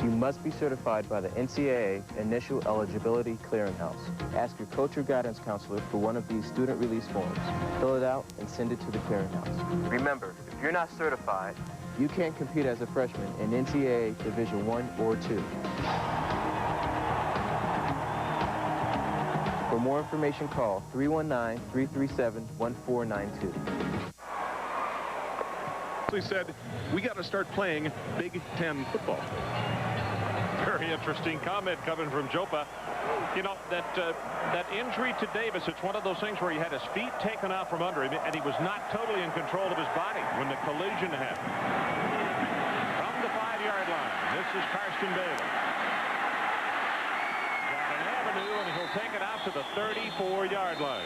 You must be certified by the NCAA Initial Eligibility Clearinghouse. Ask your coach or guidance counselor for one of these student release forms. Fill it out and send it to the clearinghouse. Remember, if you're not certified, you can't compete as a freshman in NCAA Division I or II. For more information, call 319-337-1492. He said, we got to start playing Big Ten football. Very interesting comment coming from Jopa. You know, that injury to Davis, it's one of those things where he had his feet taken out from under him, and he was not totally in control of his body when the collision happened. From the 5-yard line, this is Karsten Bailey. Got an avenue, and he'll take it out to the 34-yard line.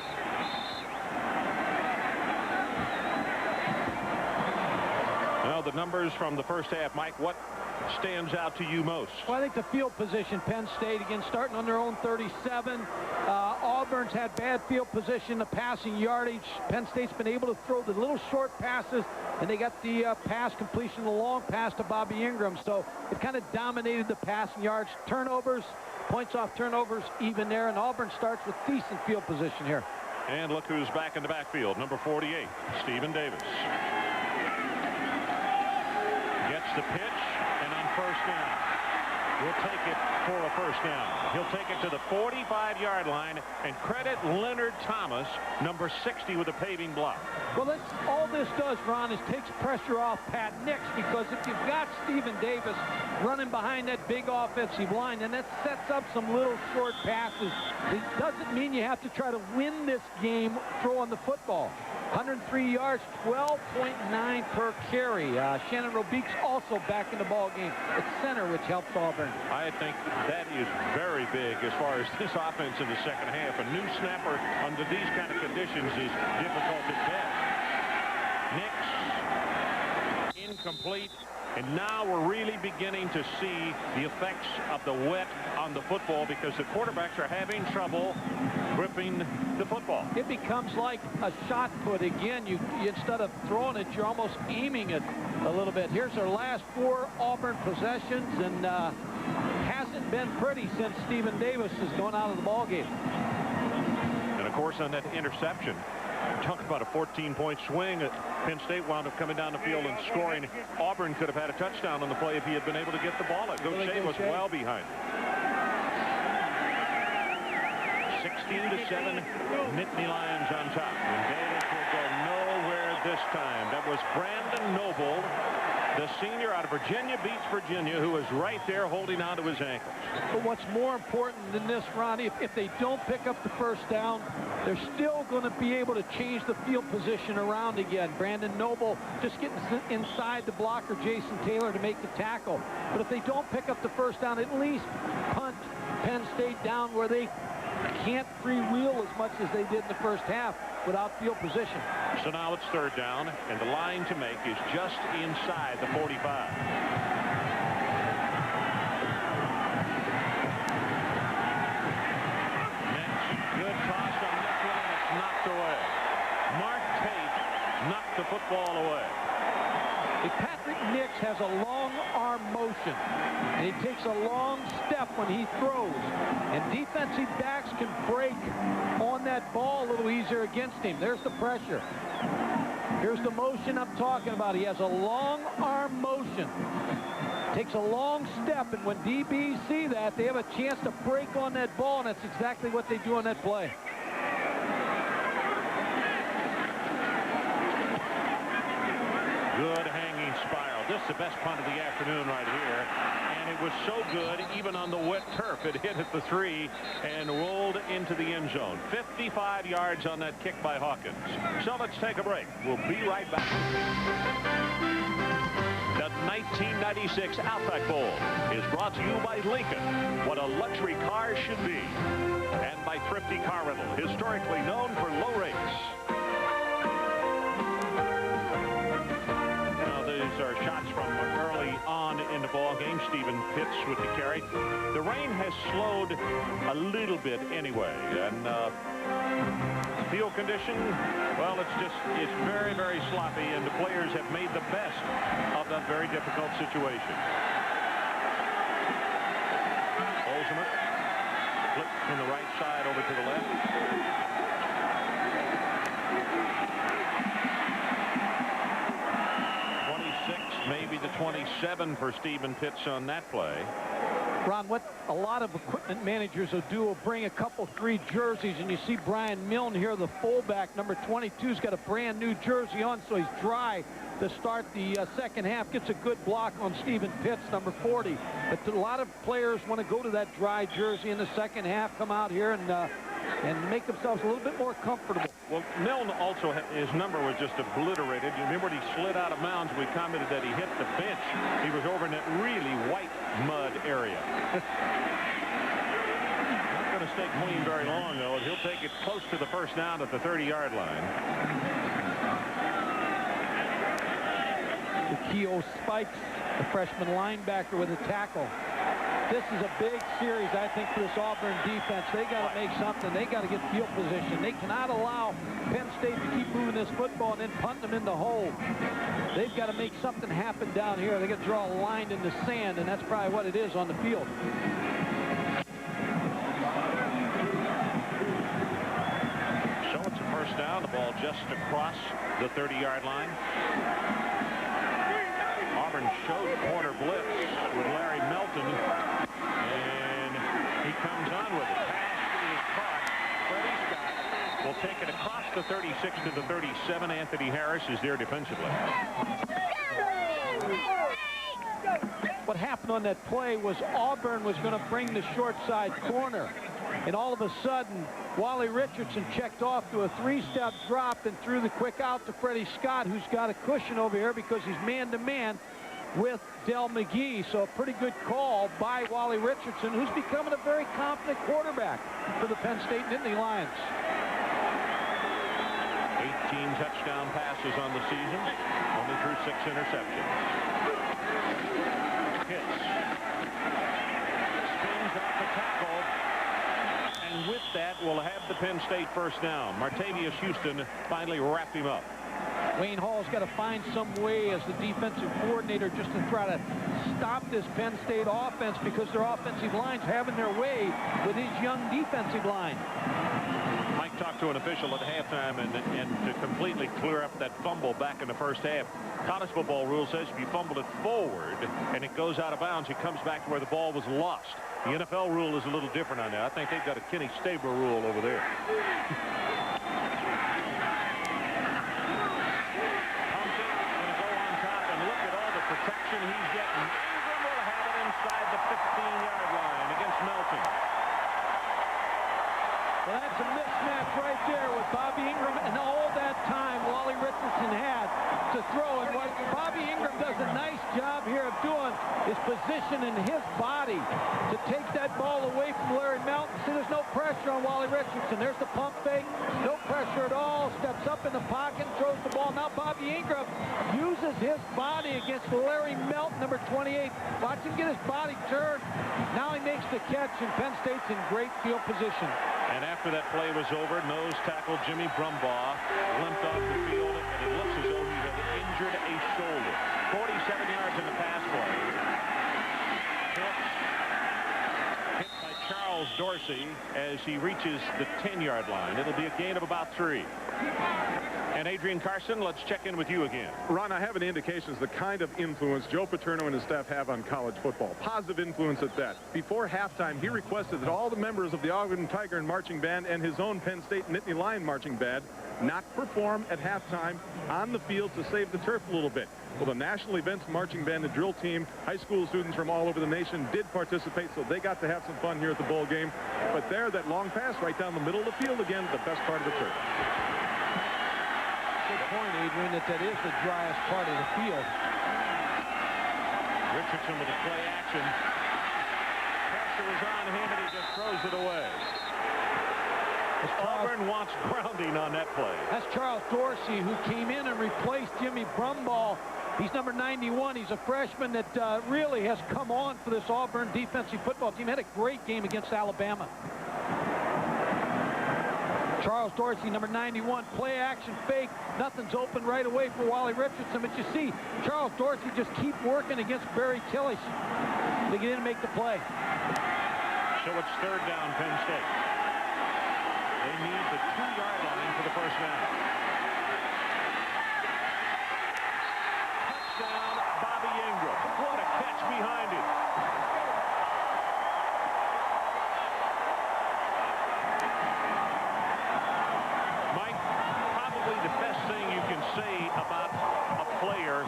Well, the numbers from the first half, Mike, what stands out to you most? Well, I think the field position, Penn State, again, starting on their own 37. Auburn's had bad field position, the passing yardage. Penn State's been able to throw the little short passes, and they got the pass completion, the long pass to Bobby Ingram. So it kind of dominated the passing yards. Turnovers, points off turnovers, even there. And Auburn starts with decent field position here. And look who's back in the backfield, number 48, Stephen Davis. Gets the pitch, and on first down, he'll take it for a first down. He'll take it to the 45-yard line, and credit Leonard Thomas, number 60, with a paving block. Well, all this does, Ron, is takes pressure off Pat Nix, because if you've got Stephen Davis running behind that big offensive line, then that sets up some little short passes. It doesn't mean you have to try to win this game throwing the football. 103 yards, 12.9 per carry. Shannon Robique's also back in the ball game at center, which helps Auburn. I think that is very big as far as this offense in the second half. A new snapper under these kind of conditions is difficult at best. Nix, incomplete. And now we're really beginning to see the effects of the wet on the football, because the quarterbacks are having trouble gripping the football. It becomes like a shot put again. You instead of throwing it, you're almost aiming it a little bit. Here's our last 4 Auburn possessions, and hasn't been pretty since Stephen Davis has gone out of the ball game. And of course, on that interception, talk about a 14-point swing. Penn State wound up coming down the field and scoring. Auburn could have had a touchdown on the play if he had been able to get the ball. Gaucher was well behind. 16-7, Nittany Lions on top. And Davis will go nowhere this time. That was Brandon Noble, the senior out of Virginia Beach, Virginia, who was right there holding on to his ankles. But what's more important than this, Ronnie, if they don't pick up the first down, they're still going to be able to change the field position around again. Brandon Noble just getting inside the blocker, Jason Taylor, to make the tackle. But if they don't pick up the first down, at least punt Penn State down where they can't freewheel as much as they did in the first half without field position. So now it's third down, and the line to make is just inside the 45. Good toss on this one, and it's knocked away. Mark Tate knocked the football away. Patrick Nix has a long arm motion, and he takes a long step when he throws. And defensive backs can break on that ball a little easier against him. There's the pressure. Here's the motion I'm talking about. He has a long arm motion. Takes a long step, and when DBs see that, they have a chance to break on that ball, and that's exactly what they do on that play. Good hanging spiral. This is the best punt of the afternoon right here. And it was so good, even on the wet turf. It hit at the 3 and rolled into the end zone. 55 yards on that kick by Hawkins. So let's take a break. We'll be right back. The 1996 Outback Bowl is brought to you by Lincoln, what a luxury car should be, and by Thrifty Car Rental, historically known for low rates. These are shots from early on in the ball game. Stephen Pitts with the carry. The rain has slowed a little bit anyway, and field condition, well, it's very, very sloppy, and the players have made the best of that very difficult situation. 7 for Stephen Pitts on that play. Ron, what a lot of equipment managers will do will bring a couple 3 jerseys, and you see Brian Milne here, the fullback, number 22's got a brand new jersey on, so he's dry to start the second half. Gets a good block on Stephen Pitts, number 40. But a lot of players want to go to that dry jersey in the second half, come out here and make themselves a little bit more comfortable. Well, Milne also, his number was just obliterated. You remember when he slid out of bounds, we commented that he hit the bench. He was over in that really white mud area. Not going to stay clean very long, though. He'll take it close to the first down at the 30-yard line. Keo Spikes, the freshman linebacker, with a tackle. This is a big series, I think, for this Auburn defense. They got to make something. They got to get field position. They cannot allow Penn State to keep moving this football and then punt them in the hole. They've got to make something happen down here. They got to draw a line in the sand, and that's probably what it is on the field. So it's a first down. The ball just across the 30-yard line. Auburn showed corner blitz with Larry Melton, and he comes on with it. Pass is caught. Freddie Scott will take it across the 36 to the 37. Anthony Harris is there defensively. What happened on that play was Auburn was going to bring the short side corner, and all of a sudden Wally Richardson checked off to a 3-step drop and threw the quick out to Freddie Scott, who's got a cushion over here because he's man-to-man with Del McGee. So a pretty good call by Wally Richardson, who's becoming a very confident quarterback for the Penn State Nittany Lions. 18 touchdown passes on the season, only threw 6 interceptions. Pitts spins off the tackle, and with that we'll have the Penn State first down. Martavius Houston finally wrapped him up. Wayne Hall's got to find some way as the defensive coordinator just to try to stop this Penn State offense, because their offensive line's having their way with his young defensive line. Mike talked to an official at halftime and to completely clear up that fumble back in the first half. College football rule says if you fumble it forward and it goes out of bounds, it comes back to where the ball was lost. The NFL rule is a little different on that. I think they've got a Kenny Stabler rule over there. Protection he's getting. Ingram will have it inside the 15-yard line against Melton. Well, that's a mismatch right there with Bobby Ingram, and all that time Wally Richardson had to throw. And what Bobby Ingram does a nice job here of doing is positioning his body to take that ball away from Larry Melton. See, there's no pressure on Wally Richardson. There's the pump fake. No pressure at all. Steps up in the pocket, throws the ball. Now Bobby Ingram uses his body against Larry Melton, number 28. Watch him get his body turned. Now he makes the catch, and Penn State's in great field position. And after that play was over, nose tackle Jimmy Brumbaugh limped off the field, and it looks as though he had injured a shoulder. 47 yards in the pass play. Hit by Charles Dorsey as he reaches the 10-yard line. It'll be a gain of about 3. And Adrian Carson, let's check in with you again. Ron, I have any indications the kind of influence Joe Paterno and his staff have on college football. Positive influence at that. Before halftime, he requested that all the members of the Auburn Tiger and Marching Band and his own Penn State Nittany Lion Marching Band not perform at halftime on the field to save the turf a little bit. Well, the National Events Marching Band, the drill team, high school students from all over the nation did participate, so they got to have some fun here at the bowl game. But there, that long pass right down the middle of the field again, the best part of the turf. Good point, Adrian, that is the driest part of the field. Richardson with a play action. Pressure is on him, and he just throws it away. Auburn wants grounding on that play. That's Charles Dorsey, who came in and replaced Jimmy Brumbaugh. He's number 91. He's a freshman that really has come on for this Auburn defensive football team. Had a great game against Alabama. Charles Dorsey, number 91, play action fake. Nothing's open right away for Wally Richardson. But you see, Charles Dorsey just keep working against Barry Tillich to get in and make the play. So it's third down, Penn State. They need the 2-yard line for the first down. Touchdown, Bobby Bobby Ingram. What a catch behind him. Mike, probably the best thing you can say about a player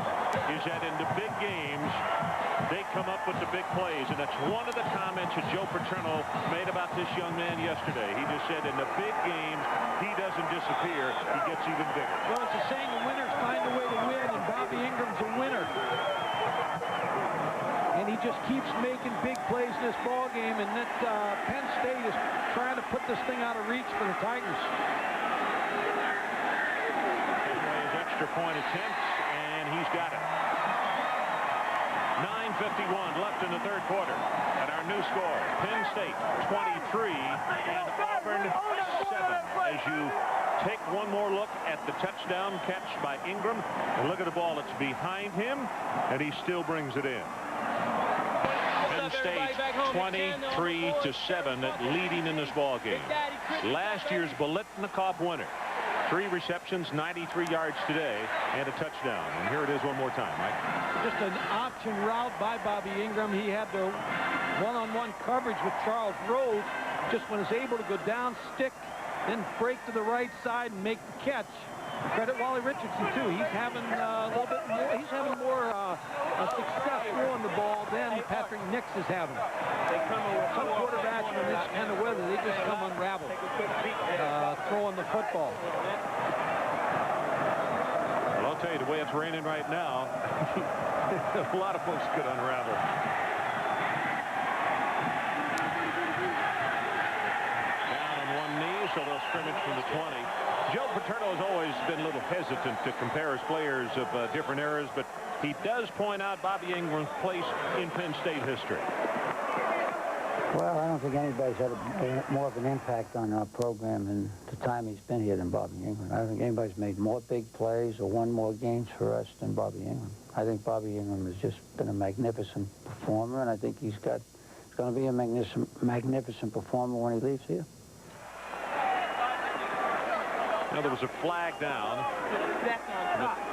is that in the big games, they come up with the big plays, and that's one of the comments that Joe Paterno made about this young man yesterday. He just said in the big games, he doesn't disappear, he gets even bigger. Well, it's a saying, the winners find a way to win, and Bobby Ingram's a winner. And he just keeps making big plays in this ball game, and that Penn State is trying to put this thing out of reach for the Tigers. His extra point attempt, and he's got it. 9:51 left in the third quarter. And our new score, Penn State 23 and Auburn 7. As you take one more look at the touchdown catch by Ingram, and look at the ball that's behind him, and he still brings it in. Penn State 23-7 leading in this ball game. Last year's Biletnikoff winner. 3 receptions, 93 yards today, and a touchdown. And here it is one more time, Mike. Just an option route by Bobby Ingram. He had the one-on-one coverage with Charles Rose. Just when he's able to go down, stick, then break to the right side and make the catch. Credit Wally Richardson, too. He's having a little bit more, he's having more success throwing the ball than Patrick Nix is having. Some quarterbacks in this kind of weather, they just come unraveled throwing the football. Well, I'll tell you, the way it's raining right now, a lot of folks could unravel. Down on one knee, so they'll scrimmage from the 20. Joe Paterno has always been a little hesitant to compare his players of different eras, but he does point out Bobby Ingram's place in Penn State history. Well, I don't think anybody's had more of an impact on our program in the time he's been here than Bobby Ingram. I don't think anybody's made more big plays or won more games for us than Bobby Ingram. I think Bobby Ingram has just been a magnificent performer, and I think he's going to be a magnificent performer when he leaves here. Now, there was a flag down,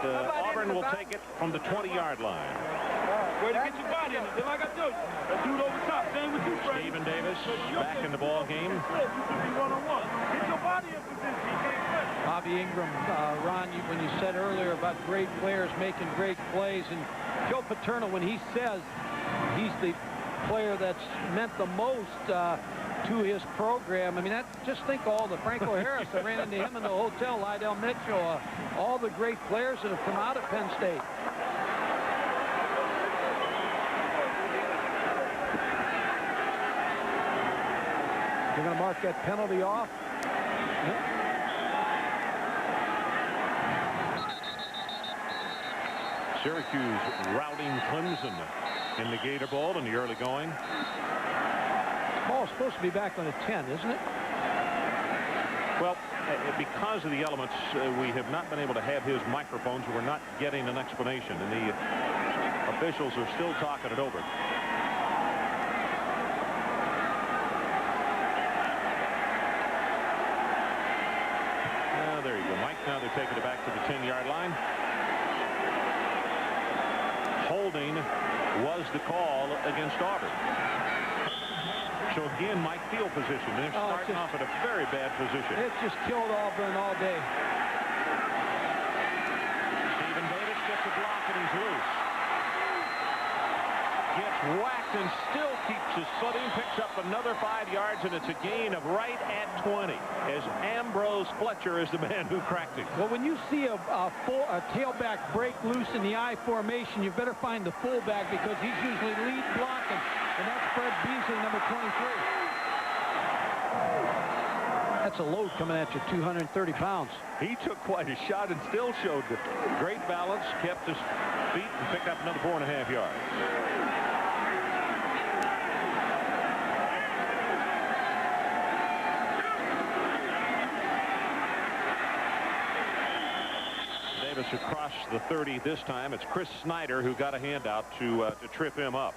but Auburn will take it from the 20-yard line. Way to get your body in it. Then like I told you, that dude over top. Same with you, Fred. Stephen Davis back in the ball game. One-on-one. Get your body in position. You can't quit. Bobby Ingram, Ron, when you said earlier about great players making great plays, and Joe Paterno, when he says he's the player that's meant the most to his program, I mean, just think all the Franco Harris that ran into him in the hotel, Lydell Mitchell, all the great players that have come out of Penn State. They're going to mark that penalty off. Syracuse routing Clemson in the Gator Bowl in the early going. The ball's supposed to be back on the 10, isn't it? Well, because of the elements, we have not been able to have his microphones. We're not getting an explanation, and the officials are still talking it over. There you go, Mike. Now they're taking it back to the 10-yard line. Holding was the call against Auburn. So again, Mike, field position. They're starting off at a very bad position. It's just killed Auburn all day. Stephen Davis gets a block and he's loose. Gets whacked and still keeps his footing. Picks up another 5 yards, and it's a gain of right at 20. As Ambrose Fletcher is the man who cracked it. Well, when you see a tailback break loose in the I formation, you better find the fullback because he's usually lead blocking, and that's Fred Beasley, number 23. That's a load coming at you, 230 pounds. He took quite a shot and still showed great balance, kept his feet, and picked up another 4.5 yards. Davis across the 30 this time. It's Chris Snyder who got a handout to trip him up.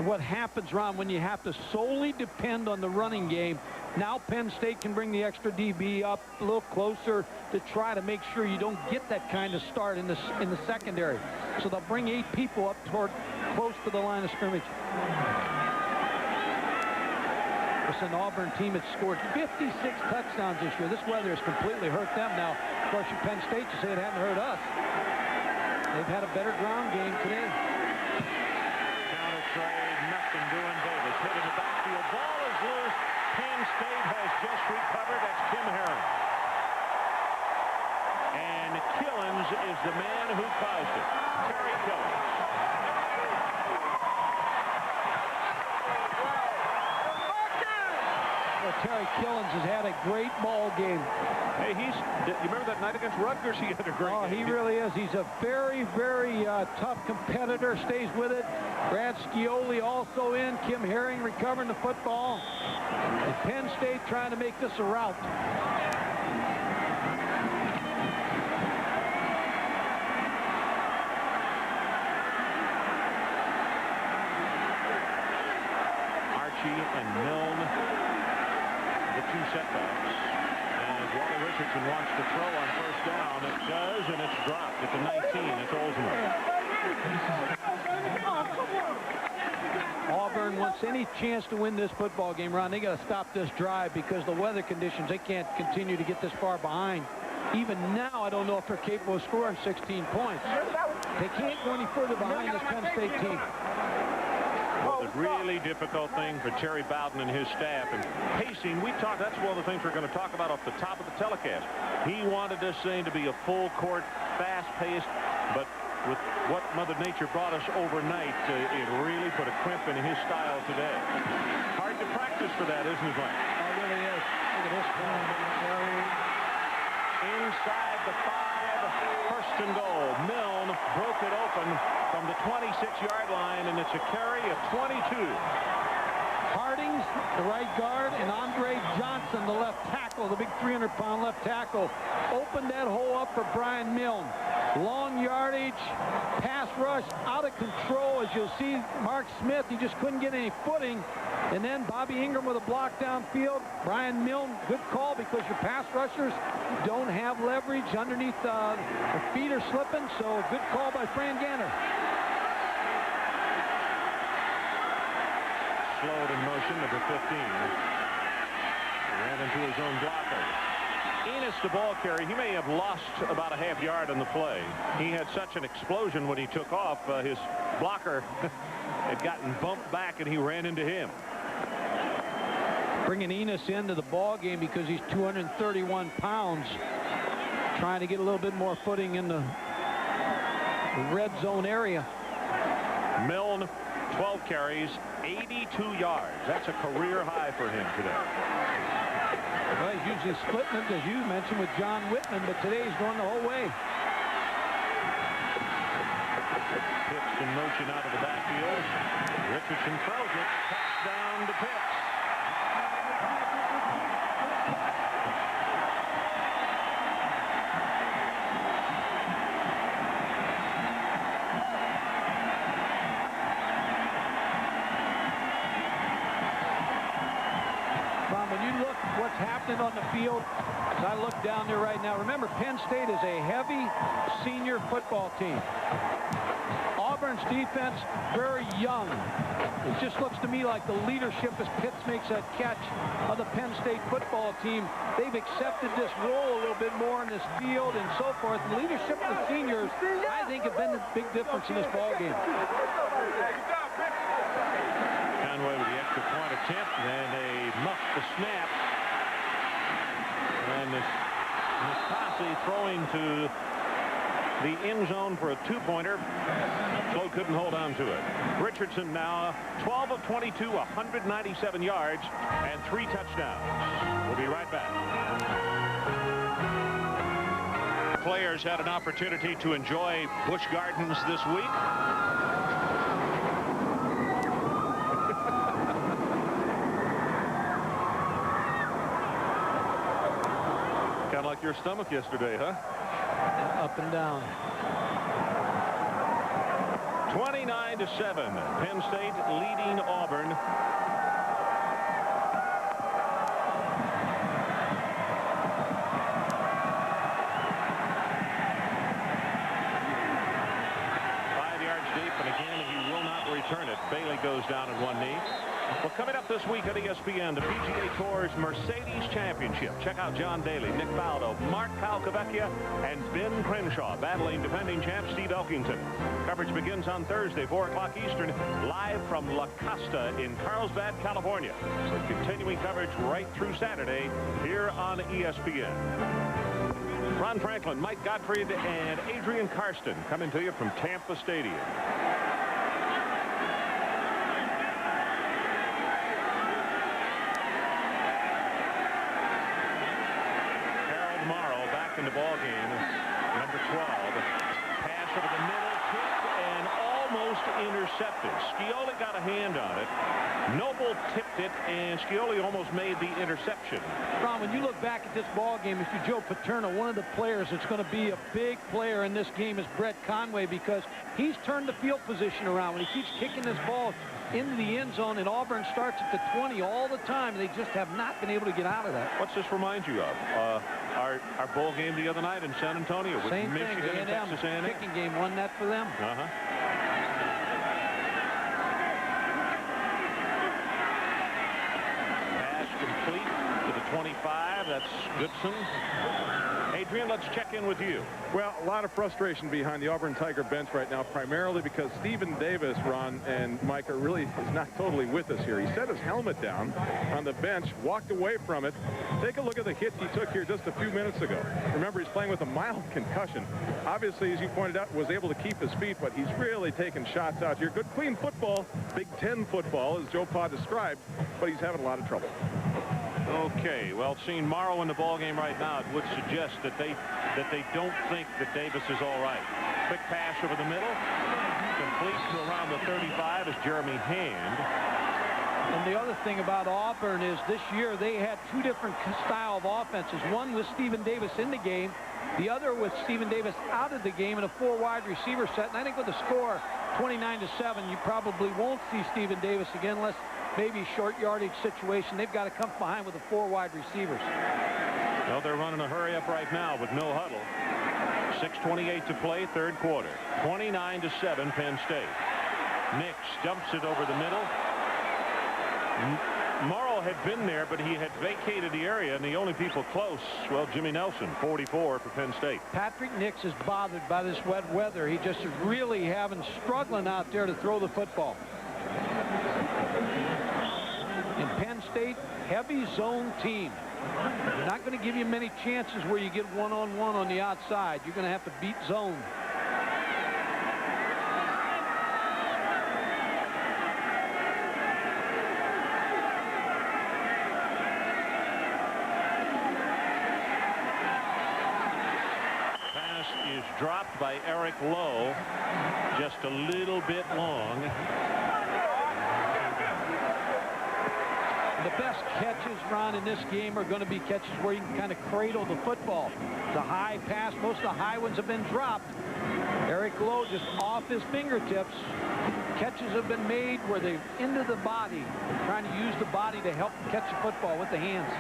what happens, Ron, when you have to solely depend on the running game. Now Penn State can bring the extra DB up a little closer to try to make sure you don't get that kind of start in the secondary. So they'll bring 8 people up toward close to the line of scrimmage. It's an Auburn team that scored 56 touchdowns this year. This weather has completely hurt them. Now, of course, your Penn State, you say it hadn't hurt us. They've had a better ground game today. Counter trade, nothing doing. Davis hit in the backfield. Ball is loose. Penn State has just recovered. That's Kim Herring. And Killens is the man who caused it. Terry Killens. Terry Killens has had a great ball game. Hey, you remember that night against Rutgers? He had a great game. Oh, he really is. He's a very, very tough competitor. Stays with it. Brad Scioli also in. Kim Herring recovering the football. And Penn State trying to make this a rout. Archie and Milne. The 2 setbacks. And Wally Richardson wants to throw on first down. It does, and it's dropped at the 19. It's Oldsmith. Auburn wants any chance to win this football game, Ron. They got to stop this drive because the weather conditions, they can't continue to get this far behind. Even now, I don't know if they're capable of scoring 16 points. They can't go any further behind this Penn State team. The really difficult thing for Terry Bowden and his staff, and pacing, that's one of the things we're going to talk about off the top of the telecast. He wanted this thing to be a full court, fast-paced, but with what Mother Nature brought us overnight, it really put a crimp in his style today. Hard to practice for that, isn't it, Glenn? Oh, it really is. Look at this one. Inside the 5, first and goal. Milne broke it open from the 26-yard line, and it's a carry of 22. Hardings, the right guard, and Andre Johnson, the left tackle, the big 300-pound left tackle, opened that hole up for Brian Milne. Long yardage, pass rush, out of control. As you'll see, Mark Smith, he just couldn't get any footing. And then Bobby Ingram with a block downfield. Brian Milne, good call because your pass rushers don't have leverage underneath the feet are slipping. So good call by Fran Ganner. Slowed in motion, number 15. Ran into his own blocker. Enos, the ball carrier, he may have lost about a half yard on the play. He had such an explosion when he took off. His blocker had gotten bumped back, and he ran into him. Bringing Enos into the ball game because he's 231 pounds. Trying to get a little bit more footing in the red zone area. Milne, 12 carries, 82 yards. That's a career high for him today. Well, he's usually splitting it, as you mentioned, with John Whitman, but today he's going the whole way. Pitts in motion out of the backfield. Richardson throws it. Touchdown to Pitts. What's happening on the field as I look down there right now. Remember, Penn State is a heavy senior football team. Auburn's defense, very young. It just looks to me like the leadership as Pitts makes that catch of the Penn State football team. They've accepted this role a little bit more in this field and so forth. The leadership of the seniors, I think, have been the big difference in this ball game. Conway with the extra point attempt, and they muffed the snap. And Nastasi throwing to the end zone for a 2-pointer. Flo couldn't hold on to it. Richardson now 12 of 22, 197 yards, and 3 touchdowns. We'll be right back. Players had an opportunity to enjoy Busch Gardens this week. Kind of like your stomach yesterday, huh? Up and down. 29-7. Penn State leading Auburn. Return it. Bailey goes down on one knee. Well, coming up this week on ESPN, the PGA Tour's Mercedes Championship. Check out John Daly, Nick Faldo, Mark Calcavecchia, and Ben Crenshaw battling defending champ Steve Elkington. Coverage begins on Thursday, 4 o'clock Eastern, live from La Costa in Carlsbad, California. With continuing coverage right through Saturday here on ESPN. Ron Franklin, Mike Gottfried, and Adrian Karsten coming to you from Tampa Stadium. In the ball game, number 12, pass over the middle, kicked and almost intercepted. Scioli got a hand on it. Noble tipped it, and Scioli almost made the interception. Ron, when you look back at this ball game, if you're Joe Paterno, one of the players that's going to be a big player in this game is Brett Conway, because he's turned the field position around. When he keeps kicking this ball into the end zone, and Auburn starts at the 20 all the time. They just have not been able to get out of that. What's this remind you of? Our bowl game the other night in San Antonio with Same Michigan thing. and Texas A&M. Kicking game won that for them. Pass complete to the 25. That's Goodson. Adrian, let's check in with you. Well, a lot of frustration behind the Auburn Tiger bench right now, primarily because Stephen Davis, Ron and Mike, really is not totally with us here. He set his helmet down on the bench, walked away from it. Take a look at the hit he took here just a few minutes ago. Remember, he's playing with a mild concussion. Obviously, as you pointed out, was able to keep his feet, but he's really taking shots out here. Good, clean football, Big Ten football, as Joe Pa described, but he's having a lot of trouble. Okay, well, seeing Morrow in the ball game right now, it would suggest that they don't think that Davis is all right. Quick pass over the middle, complete to around the 35 is Jeremy Hand. And the other thing about Auburn is this year they had two different style of offenses. One with Stephen Davis in the game, the other with Stephen Davis out of the game in a 4 wide receiver set. And I think with the score 29-7, you probably won't see Stephen Davis again unless maybe a short yardage situation. They've got to come behind with the 4 wide receivers. Well, they're running a hurry up right now with no huddle. 6:28 to play, third quarter. 29-7, Penn State. Nix dumps it over the middle. Morrow had been there, but he had vacated the area, and the only people close, well, Jimmy Nelson, 44 for Penn State. Patrick Nix is bothered by this wet weather. He just is really struggling out there to throw the football. In Penn State, heavy zone team. They're not going to give you many chances where you get one-on-one on the outside. You're going to have to beat zone. Pass is dropped by Eric Lowe, just a little bit long. The best catches, Ron, in this game are going to be catches where you can kind of cradle the football. The high pass, most of the high ones have been dropped. Eric Lowe just off his fingertips. Catches have been made where they're into the body, trying to use the body to help catch the football with the hands.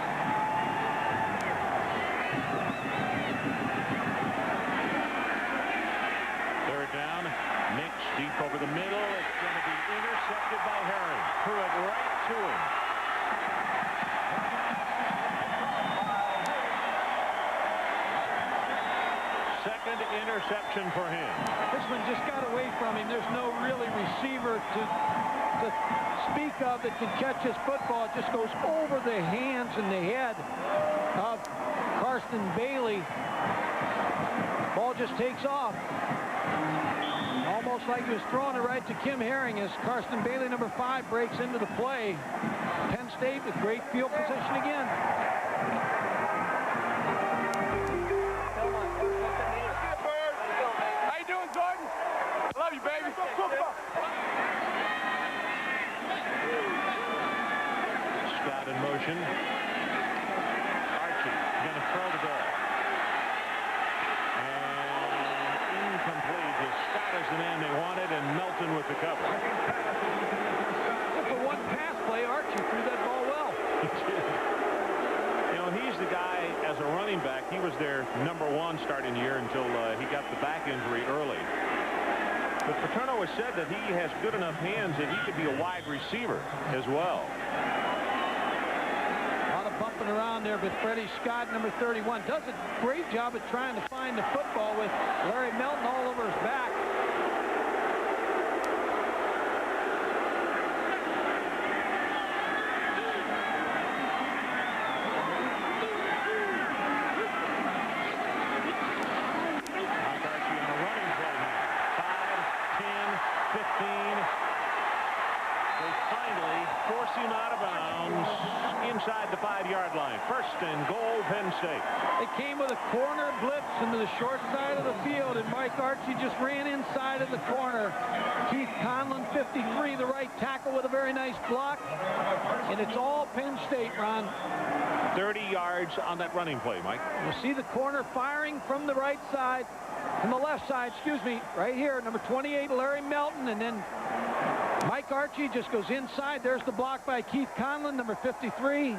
Third down, Nix deep over the middle. It's going to be intercepted by Herring. Threw it right to him. Second interception for him. This one just got away from him. There's no really receiver to speak of that can catch his football. It just goes over the hands and the head of Karsten Bailey. Ball just takes off. Almost like he was throwing it right to Kim Herring as Karsten Bailey, number 5, breaks into the play. Penn State with great field position again. Love you, baby. Scott in motion. Archie going to throw the ball. And incomplete. Scott is the man they wanted, and Melton to cover. For one pass play, Archie threw that ball well. He did. You know, he's the guy, as a running back, he was their #1 starting year until he got the back injury early. But Paterno has said that he has good enough hands that he could be a wide receiver as well. A lot of bumping around there, but Freddie Scott, number 31, does a great job at trying to find the football with Larry Melton all over his back. Inside the 5-yard line. 1st and goal, Penn State. They came with a corner blitz into the short side of the field, and Mike Archie just ran inside of the corner. Keith Conlon, 53, the right tackle, with a very nice block. And it's all Penn State, Ron. 30 yards on that running play, Mike. You see the corner firing from the right side, from the left side, excuse me, right here. Number 28, Larry Melton, and then Mike Archie just goes inside. There's the block by Keith Conlon, number 53.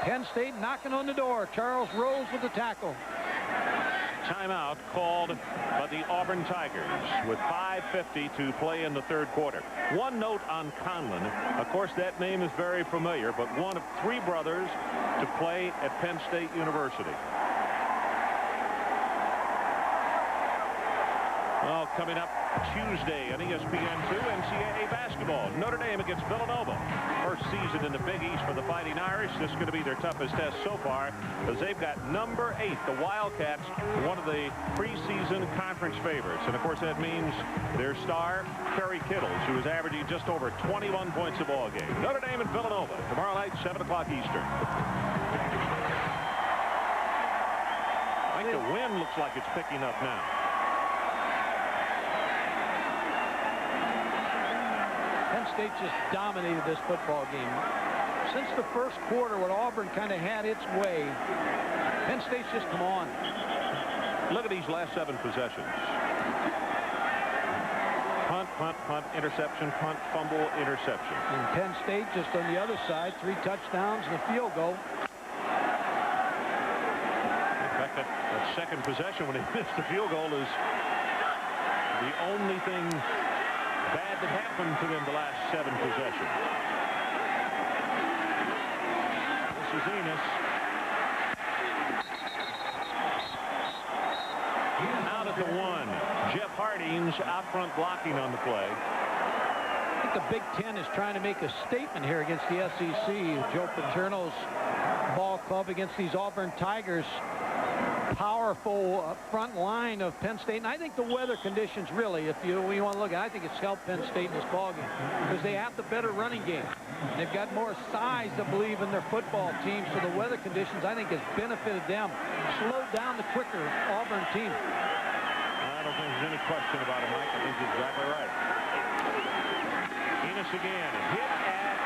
Penn State knocking on the door. Charles Rose with the tackle. Timeout called by the Auburn Tigers with 5:50 to play in the 3rd quarter. One note on Conlon. Of course, that name is very familiar, but one of 3 brothers to play at Penn State University. Well, coming up Tuesday on ESPN2, NCAA basketball. Notre Dame against Villanova. First season in the Big East for the Fighting Irish. This is going to be their toughest test so far, as they've got number 8, the Wildcats, one of the preseason conference favorites. And, of course, that means their star, Kerry Kittles, who is averaging just over 21 points a ball game. Notre Dame and Villanova tomorrow night, 7 o'clock Eastern. I think the wind looks like it's picking up now. Penn State just dominated this football game. Since the 1st quarter, when Auburn kind of had its way, Penn State's just come on. Look at these last 7 possessions. Punt, punt, punt, interception, punt, fumble, interception. And Penn State just on the other side, 3 touchdowns and a field goal. In fact, that 2nd possession when he missed the field goal is the only thing bad that happened to them the last 7 possessions. This is Enos. Out at the 1. Jeff Harding's out front blocking on the play. I think the Big Ten is trying to make a statement here against the SEC. Joe Paterno's ball club against these Auburn Tigers. Powerful front line of Penn State, and I think the weather conditions really, if you want to look at it, I think it's helped Penn State in this ballgame because they have the better running game. They've got more size, I believe, in their football team, so the weather conditions, I think, has benefited them. Slowed down the quicker Auburn team. I don't think there's any question about it, Mike. I think you're exactly right. Enos again, hit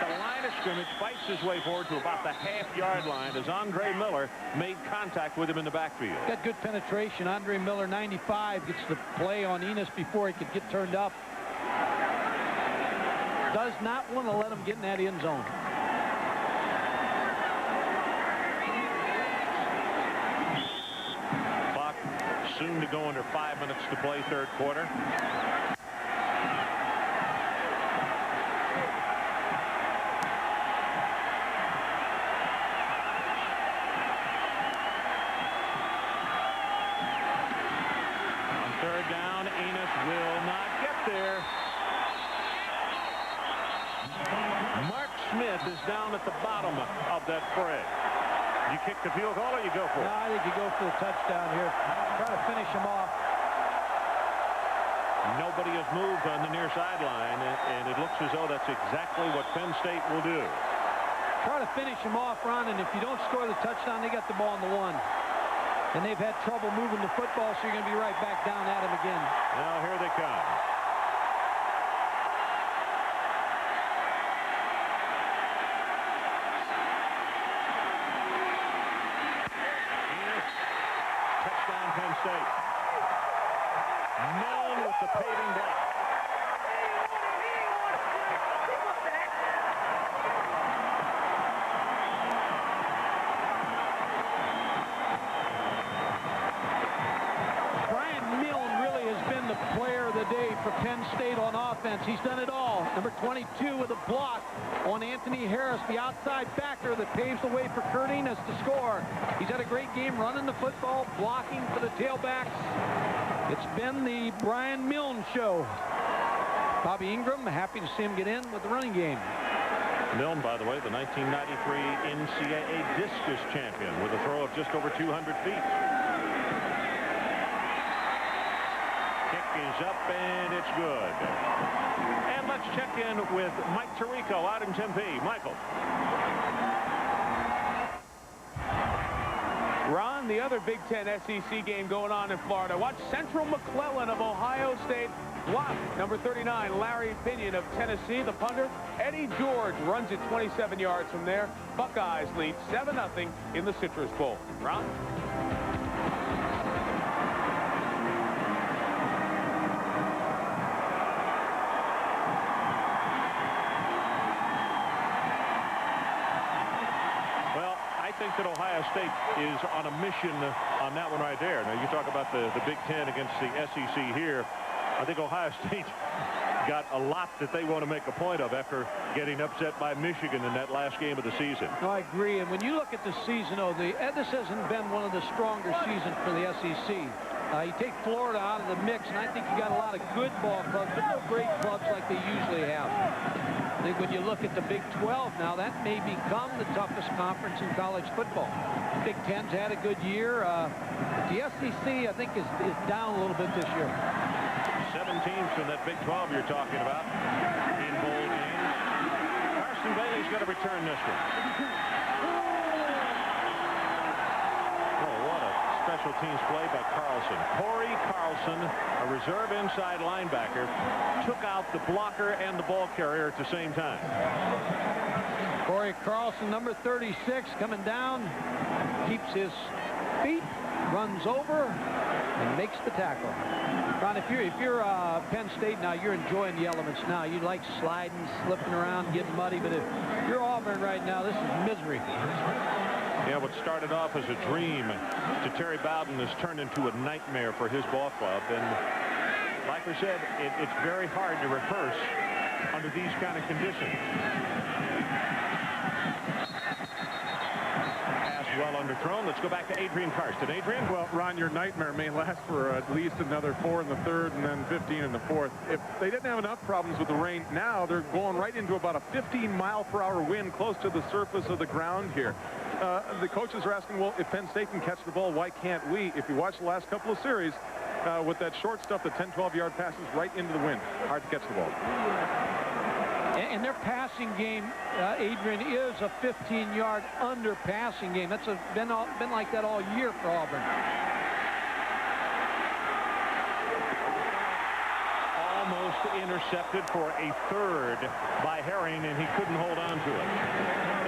at the line of scrimmage, fights his way forward to about the half-yard line as Andre Miller made contact with him in the backfield. Got good penetration. Andre Miller, 95, gets the play on Enos before he could get turned up. Does not want to let him get in that end zone. Clock soon to go under 5 minutes to play, 3rd quarter. Is down at the bottom of that fray. You kick the field goal or you go for it? No, I think you go for the touchdown here. Try to finish him off. Nobody has moved on the near sideline, and it looks as though that's exactly what Penn State will do. Try to finish him off, Ron, and if you don't score the touchdown, they got the ball on the 1. And they've had trouble moving the football, so you're going to be right back down at him again. Now here they come. Penn State. Known with the paving block. for Penn State on offense. He's done it all. Number 22 with a block on Anthony Harris, the outside backer that paves the way for Kurt Enos to score. He's had a great game running the football, blocking for the tailbacks. It's been the Brian Milne show. Bobby Ingram, happy to see him get in with the running game. Milne, by the way, the 1993 NCAA discus champion with a throw of just over 200 feet. Kick is up, and it's good. And let's check in with Mike Tirico out in Tempe. Michael. Ron, the other Big Ten SEC game going on in Florida. Watch Central McClellan of Ohio State block number 39, Larry Pinion of Tennessee, the punter. Eddie George runs it 27 yards from there. Buckeyes lead 7-0 in the Citrus Bowl. Ron? I think that Ohio State is on a mission on that one right there. Now, you talk about the Big Ten against the SEC here. I think Ohio State got a lot that they want to make a point of after getting upset by Michigan in that last game of the season. No, I agree. And when you look at the season, this hasn't been one of the stronger seasons for the SEC. You take Florida out of the mix, and I think you got a lot of good ball clubs, but no great clubs like they usually have. I think when you look at the Big 12 now, that may become the toughest conference in college football. Big Ten's had a good year. The SEC, I think, is down a little bit this year. 7 teams in that Big 12 you're talking about in bowl games. Carson Bailey's got to return this one. Oh, what a special teams play by Carlson. Corey Carlson, a reserve inside linebacker, took out the blocker and the ball carrier at the same time. Corey Carlson, number 36, coming down, keeps his feet, runs over, and makes the tackle. Ron, if you're Penn State now, you're enjoying the elements now. You like sliding, slipping around, getting muddy, but if you're Auburn right now, this is misery. Yeah, what started off as a dream to Terry Bowden has turned into a nightmare for his ball club. And like we said, it's very hard to reverse under these kind of conditions. Well underthrown. Let's go back to Adrian Karsten. Adrian? Well, Ron, your nightmare may last for at least another 4 in the third and then 15 in the fourth. If they didn't have enough problems with the rain, now they're going right into about a 15-mile-per-hour wind close to the surface of the ground here. The coaches are asking, well, if Penn State can catch the ball, why can't we? If you watch the last couple of series, with that short stuff, the 10, 12-yard passes right into the wind. Hard to catch the ball. And their passing game, Adrian, is a 15-yard under passing game. That's been like that all year for Auburn. Almost intercepted for a third by Herring, and he couldn't hold on to it.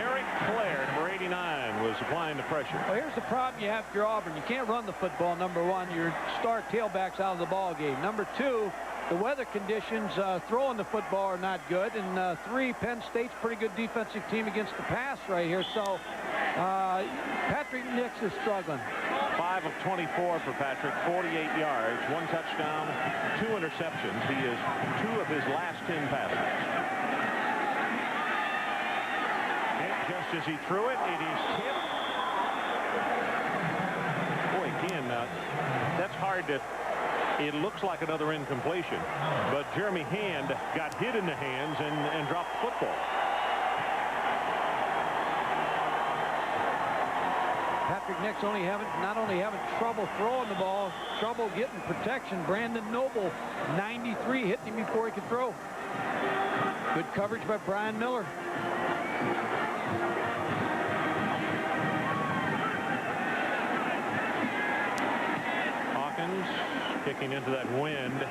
Eric Clare, number 89, was applying the pressure. Well, here's the problem you have if you're Auburn. You can't run the football, number one. Your star tailback's out of the ball game. Number two, the weather conditions throwing the football are not good. And 3, Penn State's pretty good defensive team against the pass right here. So Patrick Nix is struggling. 5 of 24 for Patrick, 48 yards, 1 touchdown, 2 interceptions. He is 2 of his last 10 passes. And just as he threw it, it is tipped. Boy, again, that's hard to... It looks like another incompletion, but Jeremy Hand got hit in the hands and dropped the football. Patrick Nix not only having trouble throwing the ball, trouble getting protection. Brandon Noble, 93, hit him before he could throw. Good coverage by Brian Miller. Hawkins kicking into that wind.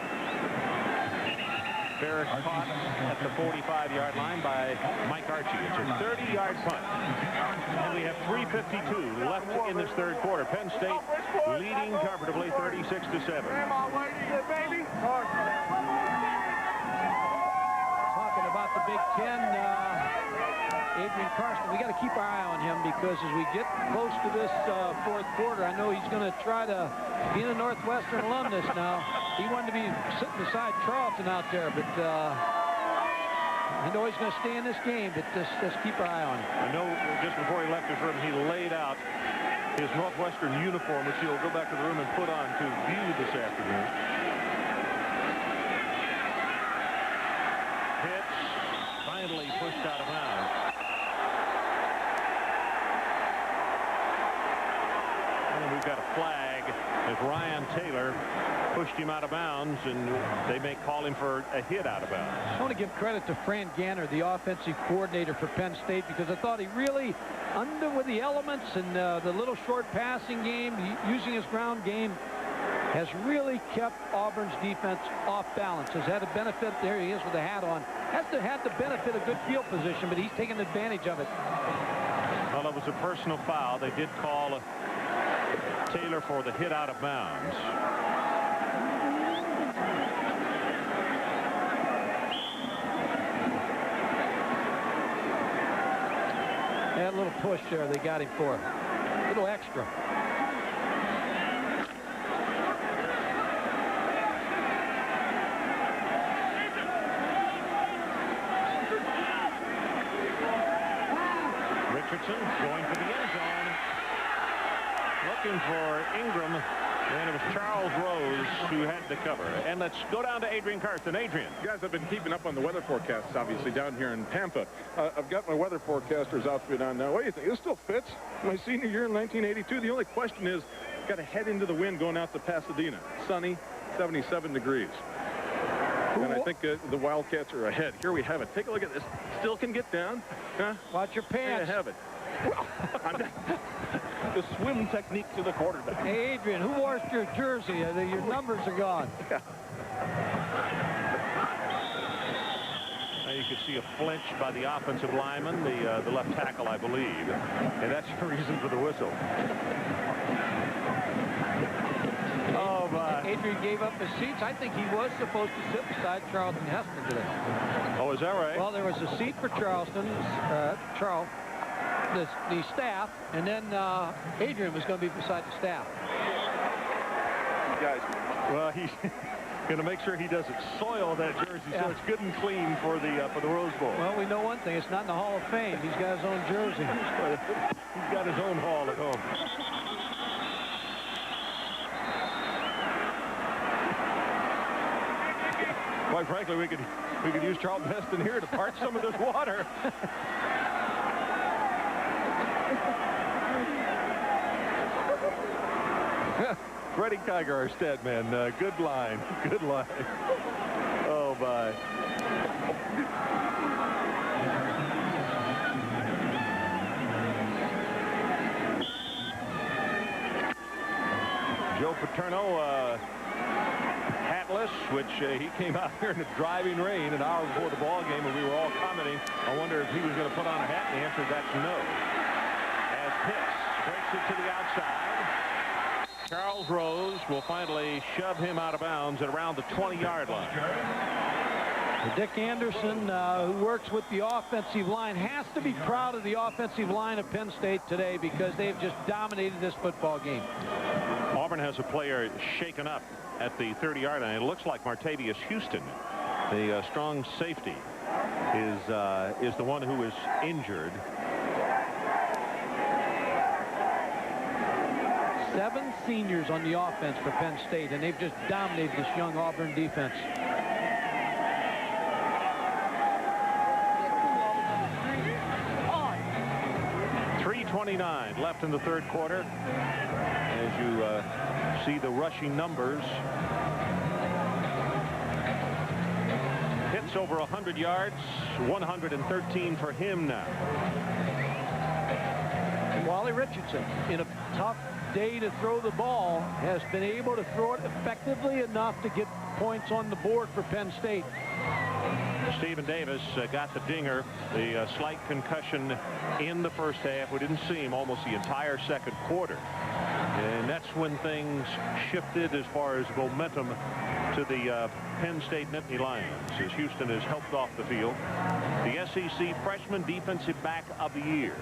Barrett caught at the 45-yard line by Mike Archie. It's a 30-yard punt. And we have 3:52 left in this third quarter. Penn State leading comfortably 36-7. Talking about the Big Ten, Adrian Karsten, we got to keep our eye on him because as we get close to this fourth quarter, I know he's going to try to be a Northwestern alumnus now. he wanted to be sitting beside Charlton out there, but you know he's going to stay in this game, but just keep an eye on him. I know just before he left his room, he laid out his Northwestern uniform, which he'll go back to the room and put on to view this afternoon. Pitch finally pushed out of bounds. And we've got a flag as Ryan Taylor pushed him out of bounds, and they may call him for a hit out of bounds. I want to give credit to Fran Ganner, the offensive coordinator for Penn State, because I thought he really, with the elements and the little short passing game, using his ground game, has really kept Auburn's defense off balance. Has had a benefit. There he is with the hat on. Had the benefit of good field position, but he's taken advantage of it. Well, it was a personal foul. They did call Taylor for the hit out of bounds. That little push there they got him for. A little extra. Richardson going for the end zone. Looking for Ingram. And it was Charles Rose who had to cover. And let's go down to Adrian Carson. Adrian. Guys, I've been keeping up on the weather forecasts, obviously, down here in Pampa. I've got my weather forecaster's outfit on now. What do you think? It still fits. My senior year in 1982. The only question is, got to head into the wind going out to Pasadena. Sunny, 77 degrees. And I think the Wildcats are ahead. Here we have it. Take a look at this. Still can get down. Huh? Watch your pants. There you have it. The swim technique to the quarterback. Hey, Adrian, who washed your jersey? Your numbers are gone. Yeah. Now you could see a flinch by the offensive lineman, the left tackle, I believe. And that's the reason for the whistle. Oh, my. Adrian gave up his seats. I think he was supposed to sit beside Charlton Heston today. Oh, is that right? Well, there was a seat for Charleston, the staff, and then Adrian was going to be beside the staff. You guys. Well, he's going to make sure he doesn't soil that jersey, so it's good and clean for the Rose Bowl. Well, we know one thing. It's not in the Hall of Fame. He's got his own jersey. He's got his own hall at home. Quite frankly, we could use Charlton Heston here to parch some of this water. Freddie Kiger, our stat man. Good line. Good line. Oh, my. Joe Paterno, hatless, which he came out here in the driving rain an hour before the ball game, and we were all commenting. I wonder if he was going to put on a hat, and the answer is that's no. As Pitts breaks it to the outside. Charles Rose will finally shove him out of bounds at around the 20-yard line. Dick Anderson, who works with the offensive line, has to be proud of the offensive line of Penn State today because they've just dominated this football game. Auburn has a player shaken up at the 30-yard line. It looks like Martavius Houston, the strong safety, is the one who is injured. 7 seniors on the offense for Penn State, and they've just dominated this young Auburn defense. .329 left in the third quarter. As you see the rushing numbers. Hits over 100 yards, 113 for him now. Wally Richardson, in a tough day to throw the ball, has been able to throw it effectively enough to get points on the board for Penn State. Stephen Davis got the dinger, the slight concussion in the first half. We didn't see him almost the entire second quarter. And that's when things shifted as far as momentum to the Penn State Nittany Lions as Houston is helped off the field. The SEC Freshman Defensive Back of the Year.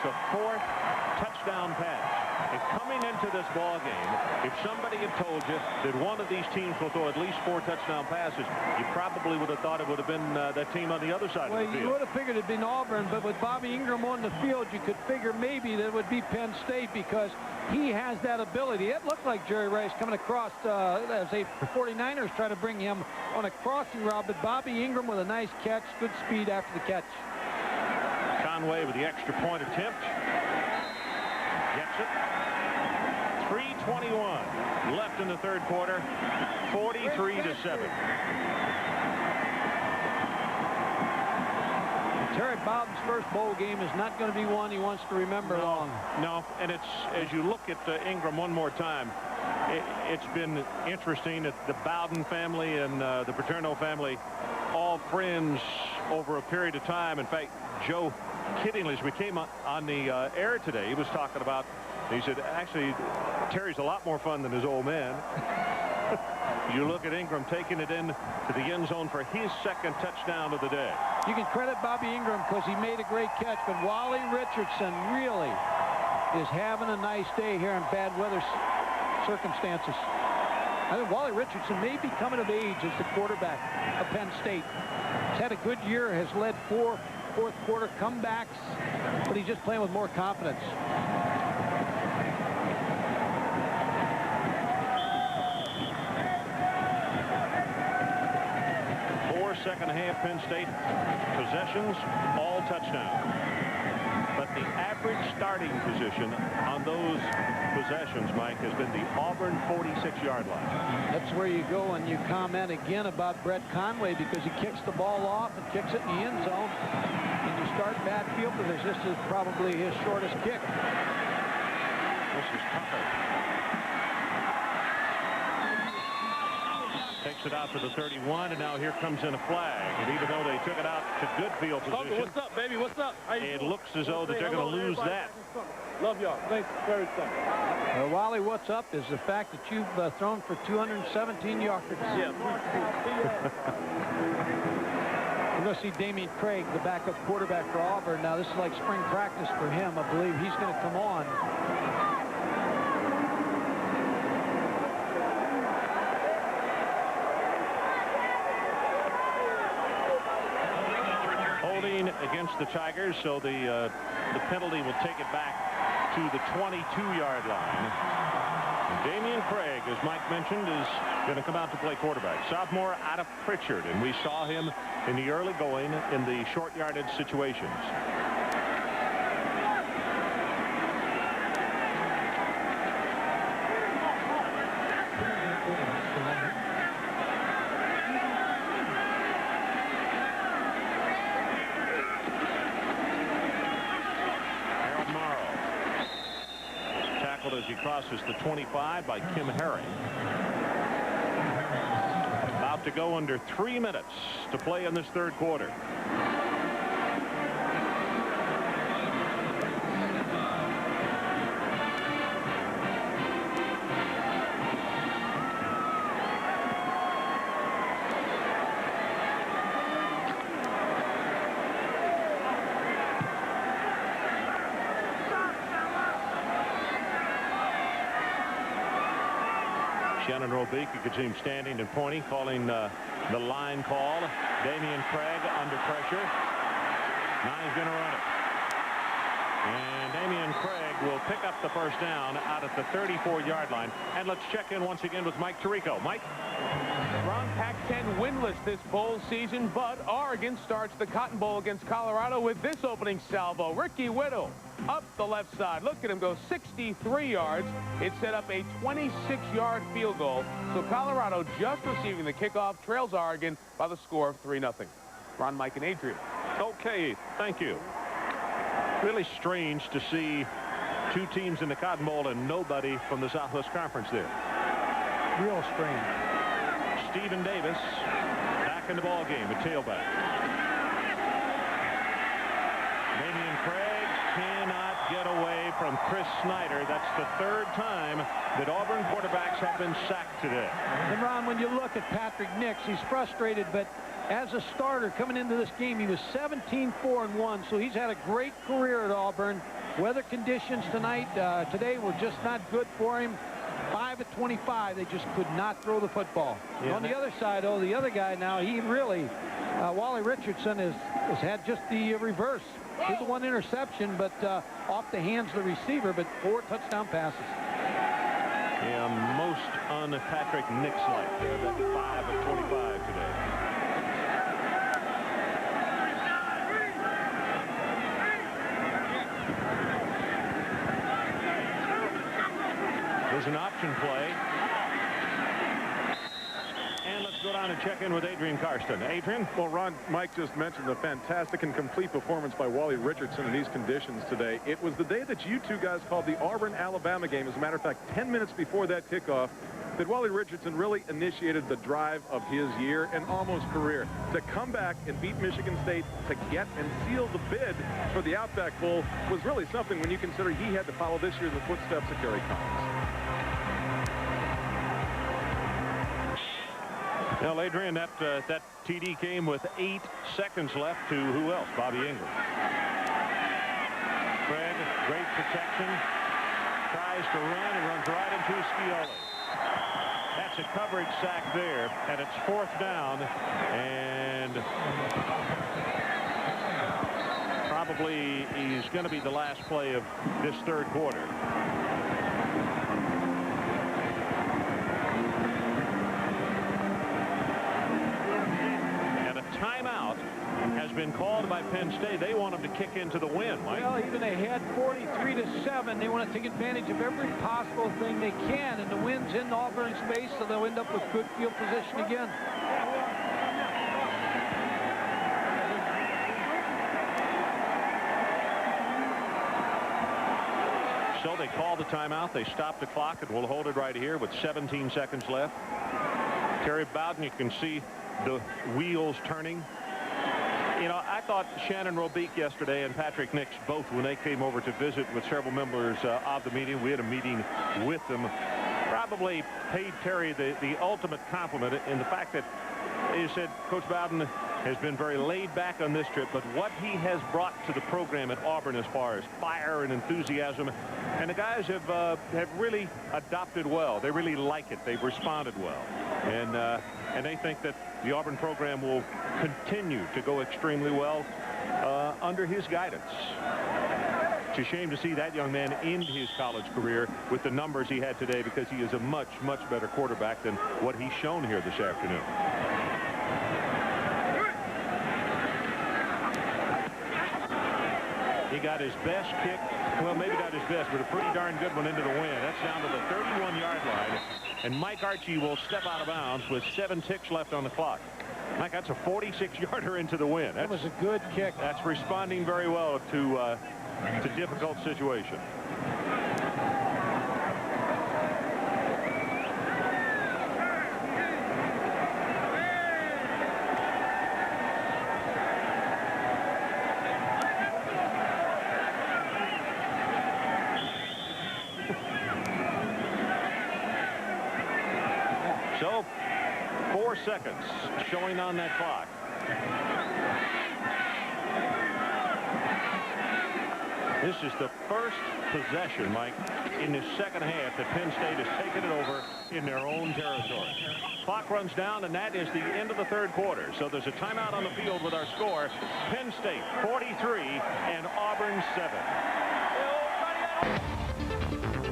the 4th touchdown pass. And coming into this ball game, if somebody had told you that one of these teams will throw at least 4 touchdown passes, you probably would have thought it would have been that team on the other side of the field. You would have figured it'd been Auburn, but with Bobby Ingram on the field, you could figure maybe that it would be Penn State because he has that ability. It looked like Jerry Rice coming across as a 49ers try to bring him on a crossing route, but Bobby Ingram with a nice catch, good speed after the catch. Conway with the extra point attempt. Gets it. 3:21 left in the 3rd quarter. 43-7. Terry Bowden's first bowl game is not going to be one he wants to remember long. No, and it's, as you look at Ingram one more time, it's been interesting that the Bowden family and the Paterno family, all friends over a period of time. In fact, Joe kiddingly, as we came on the air today, he was talking about, he said, actually, Terry's a lot more fun than his old man. You look at Ingram taking it in to the end zone for his 2nd touchdown of the day. You can credit Bobby Ingram because he made a great catch, but Wally Richardson really is having a nice day here in bad weather circumstances. I think Wally Richardson may be coming of age as the quarterback of Penn State. He's had a good year, has led 4 fourth quarter comebacks, but he's just playing with more confidence. Second half Penn State possessions, all touchdowns. But the average starting position on those possessions, Mike, has been the Auburn 46-yard line. That's where you go and you comment again about Brett Conway because he kicks the ball off and kicks it in the end zone. And you start bad field position. This is probably his shortest kick. This is Tucker. Takes it out to the 31, and now here comes in a flag. And even though they took it out to good field position, what's up, baby? What's up? It looks as though that they're going to lose that. Love y'all. Thanks very much. Well, Wally, what's up is the fact that you've thrown for 217 yards. Yeah. We're going to see Damian Craig, the backup quarterback for Auburn. Now, this is like spring practice for him. I believe he's going to come on. Against the Tigers, so the penalty will take it back to the 22-yard line. And Damian Craig, as Mike mentioned, is going to come out to play quarterback. Sophomore out of Pritchard, and we saw him in the early going in the short yardage situations. As he crosses the 25 by Kim Herring. About to go under 3 minutes to play in this 3rd quarter. Shannon Robeek, you could see him standing and pointing, calling the line call. Damian Craig under pressure. Now he's going to run it. And Damian Craig will pick up the first down out at the 34-yard line. And let's check in once again with Mike Tirico. Mike? Ron, Pac-10 winless this bowl season, but Oregon starts the Cotton Bowl against Colorado with this opening salvo. Ricky Whittle up the left side. Look at him go 63 yards. It set up a 26-yard field goal. So Colorado just receiving the kickoff trails Oregon by the score of 3-0. Ron, Mike, and Adrian. Okay, thank you. Really strange to see two teams in the Cotton Bowl and nobody from the Southwest Conference there. Real strange. Stephen Davis back in the ball game at tailback. Damian Craig cannot get away from Chris Snyder. That's the 3rd time that Auburn quarterbacks have been sacked today. And Ron, when you look at Patrick Nix, he's frustrated, but as a starter coming into this game, he was 17-4-1, so he's had a great career at Auburn. Weather conditions today were just not good for him. 5 of 25, they just could not throw the football. Yeah, on the other side, though, the other guy now, he really, Wally Richardson has had just the reverse. He's the one interception, but off the hands of the receiver, but 4 touchdown passes. Yeah, most on Patrick Nix-like. That 5 of 25 today. There's an option play. And let's go down and check in with Adrian Karsten. Adrian? Well, Ron, Mike just mentioned the fantastic and complete performance by Wally Richardson in these conditions today. It was the day that you two guys called the Auburn-Alabama game. As a matter of fact, 10 minutes before that kickoff, that Wally Richardson really initiated the drive of his year and almost career. To come back and beat Michigan State to get and seal the bid for the Outback Bowl was really something when you consider he had to follow this year in the footsteps of Gary Collins. Well, Adrian, that TD came with 8 seconds left to who else? Bobby Ingram. Fred, great protection. Tries to run and runs right into Scioli. That's a coverage sack there, and it's 4th down, and probably is going to be the last play of this 3rd quarter. Timeout has been called by Penn State. They want them to kick into the win, Mike. Well, even ahead 43-7, they want to take advantage of every possible thing they can, and the wind's in Auburn's face, so they'll end up with good field position again. So they call the timeout. They stop the clock, and we'll hold it right here with 17 seconds left. Terry Bowden, you can see the wheels turning. You know, I thought Shannon Robeek yesterday and Patrick Nix both, when they came over to visit with several members of the meeting, we had a meeting with them, probably paid Terry the ultimate compliment in the fact that he said Coach Bowden has been very laid back on this trip, but what he has brought to the program at Auburn as far as fire and enthusiasm, and the guys have really adopted well. They really like it. They've responded well, and they think that the Auburn program will continue to go extremely well under his guidance. It's a shame to see that young man end his college career with the numbers he had today, because he is a much, much better quarterback than what he's shown here this afternoon. He got his best kick, well, maybe not his best, but a pretty darn good one into the wind. That's down to the 31-yard line. And Mike Archie will step out of bounds with 7 ticks left on the clock. Mike, that's a 46-yarder into the wind. That was a good kick. That's responding very well to difficult situation. So, 4 seconds showing on that clock. This is the first possession, Mike, in the second half that Penn State has taken it over in their own territory. Clock runs down, and that is the end of the 3rd quarter. So there's a timeout on the field with our score. Penn State 43 and Auburn 7.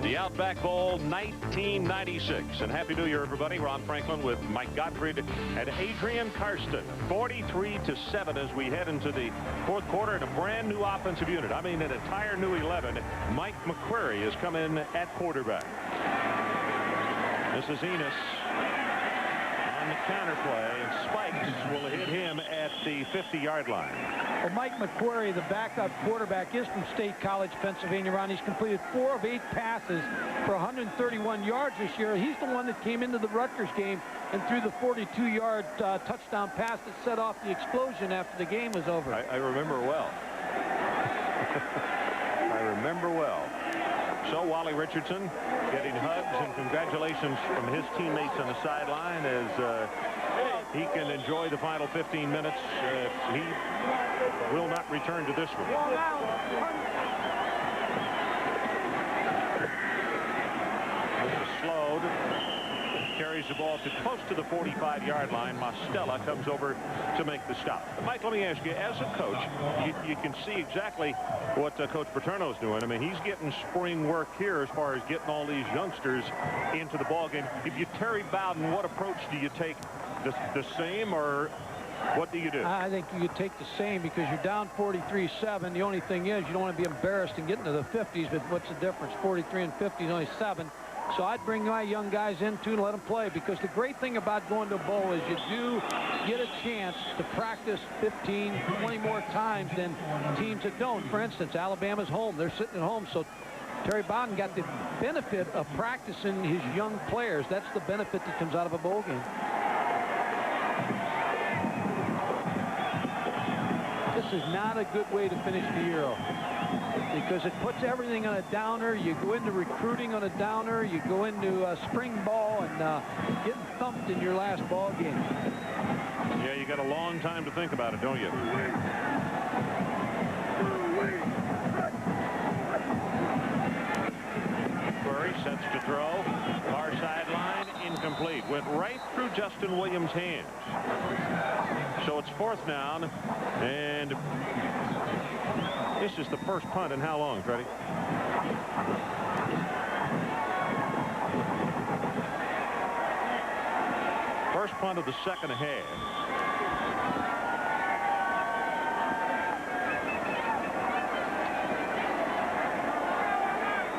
The Outback Bowl 1996. And Happy New Year, everybody. Ron Franklin with Mike Gottfried and Adrian Karsten. 43-7 as we head into the 4th quarter and a brand new offensive unit. I mean, an entire new 11. Mike McQuarrie has come in at quarterback. This is Enos on the counterplay, and Spikes will hit him at the 50-yard line. Well, Mike McQuarrie, the backup quarterback, is from State College, Pennsylvania. Ron, he's completed 4 of 8 passes for 131 yards this year. He's the one that came into the Rutgers game and threw the 42-yard touchdown pass that set off the explosion after the game was over. I remember well. I remember well. So Wally Richardson getting hugs and congratulations from his teammates on the sideline as he can enjoy the final 15 minutes. He will not return to this one. carries the ball to close to the 45-yard line. Mostella comes over to make the stop. But Mike, let me ask you, as a coach, you can see exactly what Coach Paterno's doing. I mean, he's getting spring work here as far as getting all these youngsters into the ballgame. If you Terry Bowden, what approach do you take? The same, or what do you do? I think you could take the same because you're down 43-7. The only thing is you don't want to be embarrassed and get into the 50s, but what's the difference? 43 and 50 is only 7. So I'd bring my young guys in too and let them play, because the great thing about going to a bowl is you do get a chance to practice 15, 20 more times than teams that don't. For instance, Alabama's home. They're sitting at home, so Terry Bowden got the benefit of practicing his young players. That's the benefit that comes out of a bowl game. This is not a good way to finish the year off, because it puts everything on a downer. You go into recruiting on a downer. You go into spring ball and getting thumped in your last ball game. Yeah, you got a long time to think about it, don't you? Curry sets to throw. Far sideline, incomplete. Went right through Justin Williams' hands. So it's 4th down, and this is the first punt in how long, Freddie? First punt of the second half.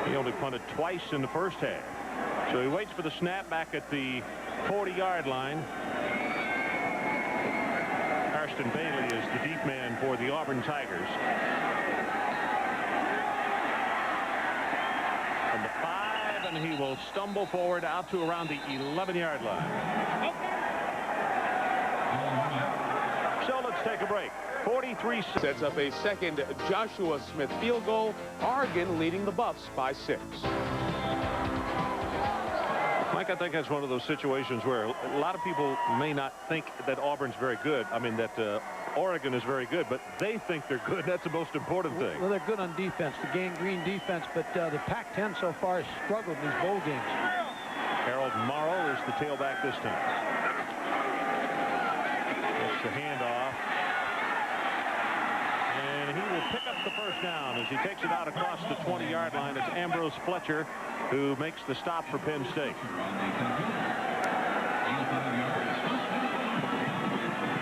He only punted twice in the first half. So he waits for the snap back at the 40-yard line. Karsten Bailey is the deep man for the Auburn Tigers. From the 5, and he will stumble forward out to around the 11-yard line. So let's take a break. 43 sets up a second Joshua Smith field goal. Oregon leading the Buffs by 6. Mike, I think that's one of those situations where a lot of people may not think that Auburn's very good. I mean, that Oregon is very good, but they think they're good. That's the most important thing. Well, they're good on defense, the gangrene defense, but the Pac-10 so far has struggled in these bowl games. Harold Morrow is the tailback this time. That's the handoff. And he will pick up the first down as he takes it out across the 20-yard line. It's Ambrose Fletcher who makes the stop for Penn State.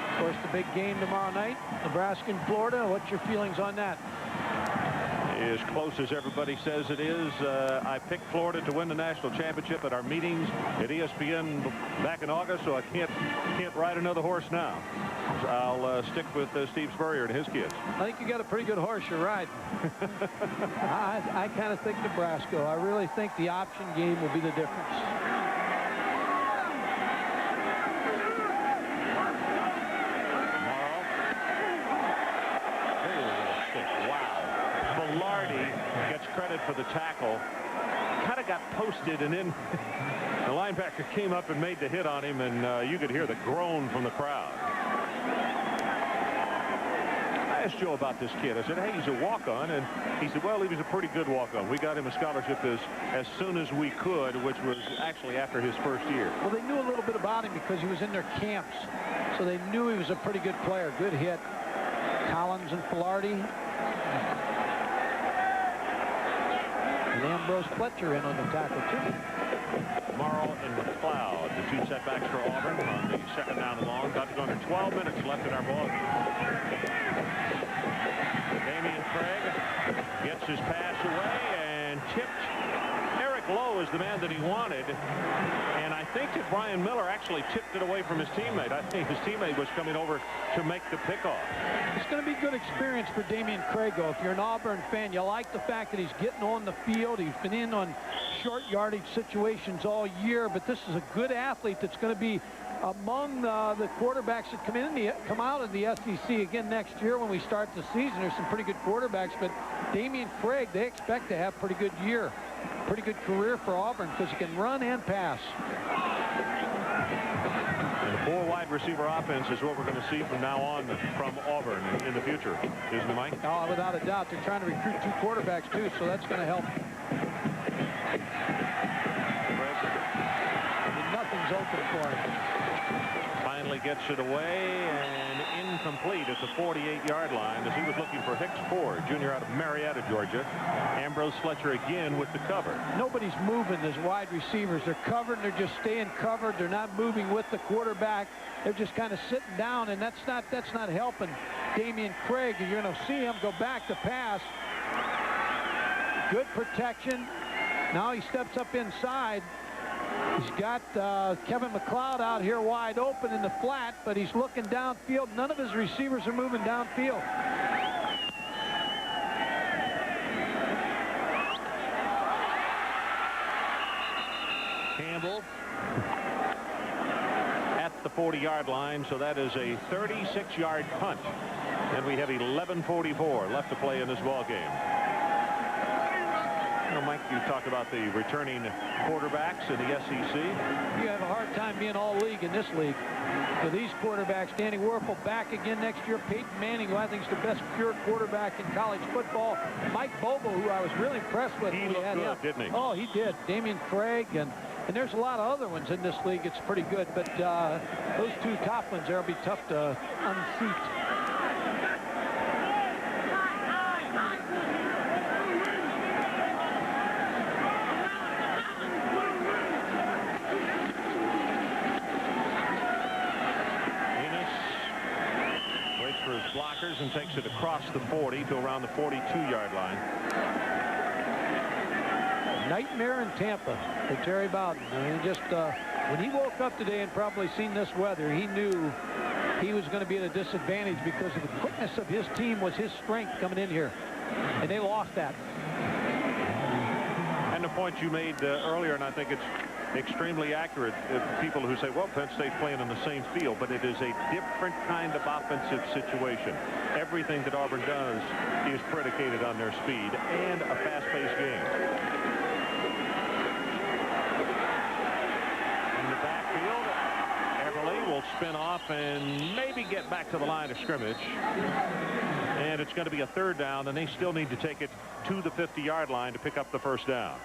Of course, the big game tomorrow night, Nebraska and Florida. What's your feelings on that? As close as everybody says it is. I picked Florida to win the national championship at our meetings at ESPN back in August, so I can't ride another horse now. So I'll stick with Steve Spurrier and his kids. I think you got a pretty good horse you're riding. I kind of think Nebraska. I really think the option game will be the difference. Credit for the tackle. Kind of got posted, and then the linebacker came up and made the hit on him, and you could hear the groan from the crowd. I asked Joe about this kid. I said, hey, he's a walk-on, and he said, well, he was a pretty good walk-on. We got him a scholarship as soon as we could, which was actually after his first year. Well, they knew a little bit about him because he was in their camps, so they knew he was a pretty good player. Good hit. Collins and Filardi. Ambrose Fletcher in on the tackle, too. Morrow and McLeod, the 2 setbacks for Auburn on the second down and long. About to go under 12 minutes left in our ball game. Damian Craig gets his pass away and tipped. Eric Lowe is the man that he wanted. And I think that Brian Miller actually tipped it away from his teammate. I think his teammate was coming over to make the pickoff. It's going to be a good experience for Damian Craig. If you're an Auburn fan, you like the fact that he's getting on the field. He's been in on short yardage situations all year, but this is a good athlete that's going to be among the quarterbacks that come out of the SEC again next year when we start the season. There's some pretty good quarterbacks, but Damian Craig, they expect to have a pretty good year, pretty good career for Auburn because he can run and pass. And a 4 wide receiver offense is what we're going to see from now on from Auburn in the future, isn't it, Mike? Oh, without a doubt. They're trying to recruit 2 quarterbacks, too, so that's going to help. Nothing things open for him. Finally gets it away and incomplete at the 48-yard line as he was looking for Hicks Ford, junior out of Marietta, Georgia. Ambrose Fletcher again with the cover. Nobody's moving as wide receivers. They're covered and they're just staying covered. They're not moving with the quarterback. They're just kind of sitting down, and that's not helping Damian Craig. You're going to see him go back to pass. Good protection. Now he steps up inside. He's got Kevin McLeod out here wide open in the flat, but he's looking downfield. None of his receivers are moving downfield. Campbell at the 40-yard line, so that is a 36-yard punt. And we have 11:44 left to play in this ball game. Mike, you talked about the returning quarterbacks in the SEC. You have a hard time being all league in this league. For these quarterbacks, Danny Werfel back again next year. Peyton Manning, who I think is the best pure quarterback in college football. Mike Bobo, who I was really impressed with. He looked good, didn't he? Oh, he did. Damian Craig, and there's a lot of other ones in this league. It's pretty good, but those two top ones there will be tough to unseat. Blockers and takes it across the 40 to around the 42-yard line. Nightmare in Tampa for Terry Bowden. I mean, just when he woke up today and probably seen this weather, he knew he was going to be at a disadvantage because of the quickness of his team was his strength coming in here, and they lost that. And the point you made earlier, and I think it's extremely accurate. People who say, well, Penn State's playing in the same field, but it is a different kind of offensive situation. Everything that Auburn does is predicated on their speed and a fast-paced game. In the backfield, Everly will spin off and maybe get back to the line of scrimmage. And it's going to be a third down, and they still need to take it to the 50-yard line to pick up the first down.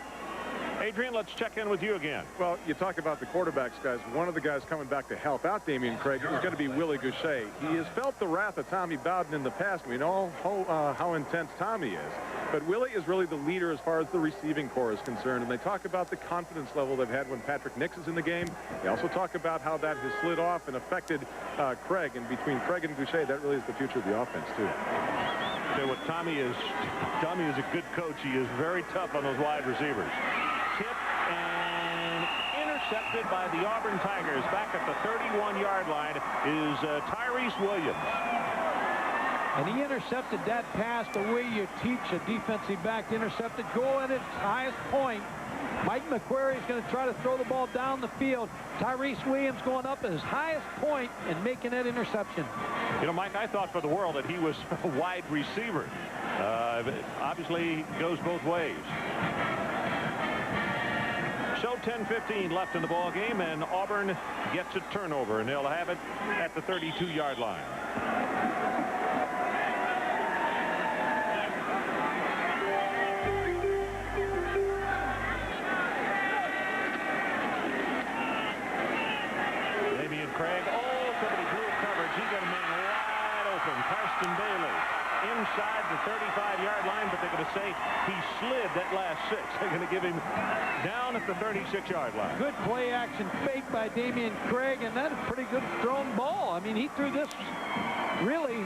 Adrian, let's check in with you again. Well, you talk about the quarterbacks, guys. One of the guys coming back to help out Damian Craig is going to be Willie Goucher. He has felt the wrath of Tommy Bowden in the past. We know how intense Tommy is. But Willie is really the leader as far as the receiving corps is concerned. And they talk about the confidence level they've had when Patrick Nix is in the game. They also talk about how that has slid off and affected Craig. And between Craig and Goucher, that really is the future of the offense, too. Okay, what Tommy is a good coach. He is very tough on those wide receivers. Tipped and intercepted by the Auburn Tigers. Back at the 31-yard line is Tyrese Williams. And he intercepted that pass the way you teach a defensive back to intercept it. Go at its highest point. Mike McQuarrie is going to try to throw the ball down the field. Tyrese Williams going up at his highest point and making that interception. You know, Mike, I thought for the world that he was a wide receiver. Obviously, goes both ways. So 10:15 left in the ball game, and Auburn gets a turnover, and they'll have it at the 32-yard line. Damian Craig, somebody blew coverage. He got a man wide open. Karsten Bailey inside the 35-yard line, but they're going to say he slid that last 6. They're going to give him down at the 36-yard line. Good play action fake by Damian Craig, and that's a pretty good thrown ball. I mean, he threw this really,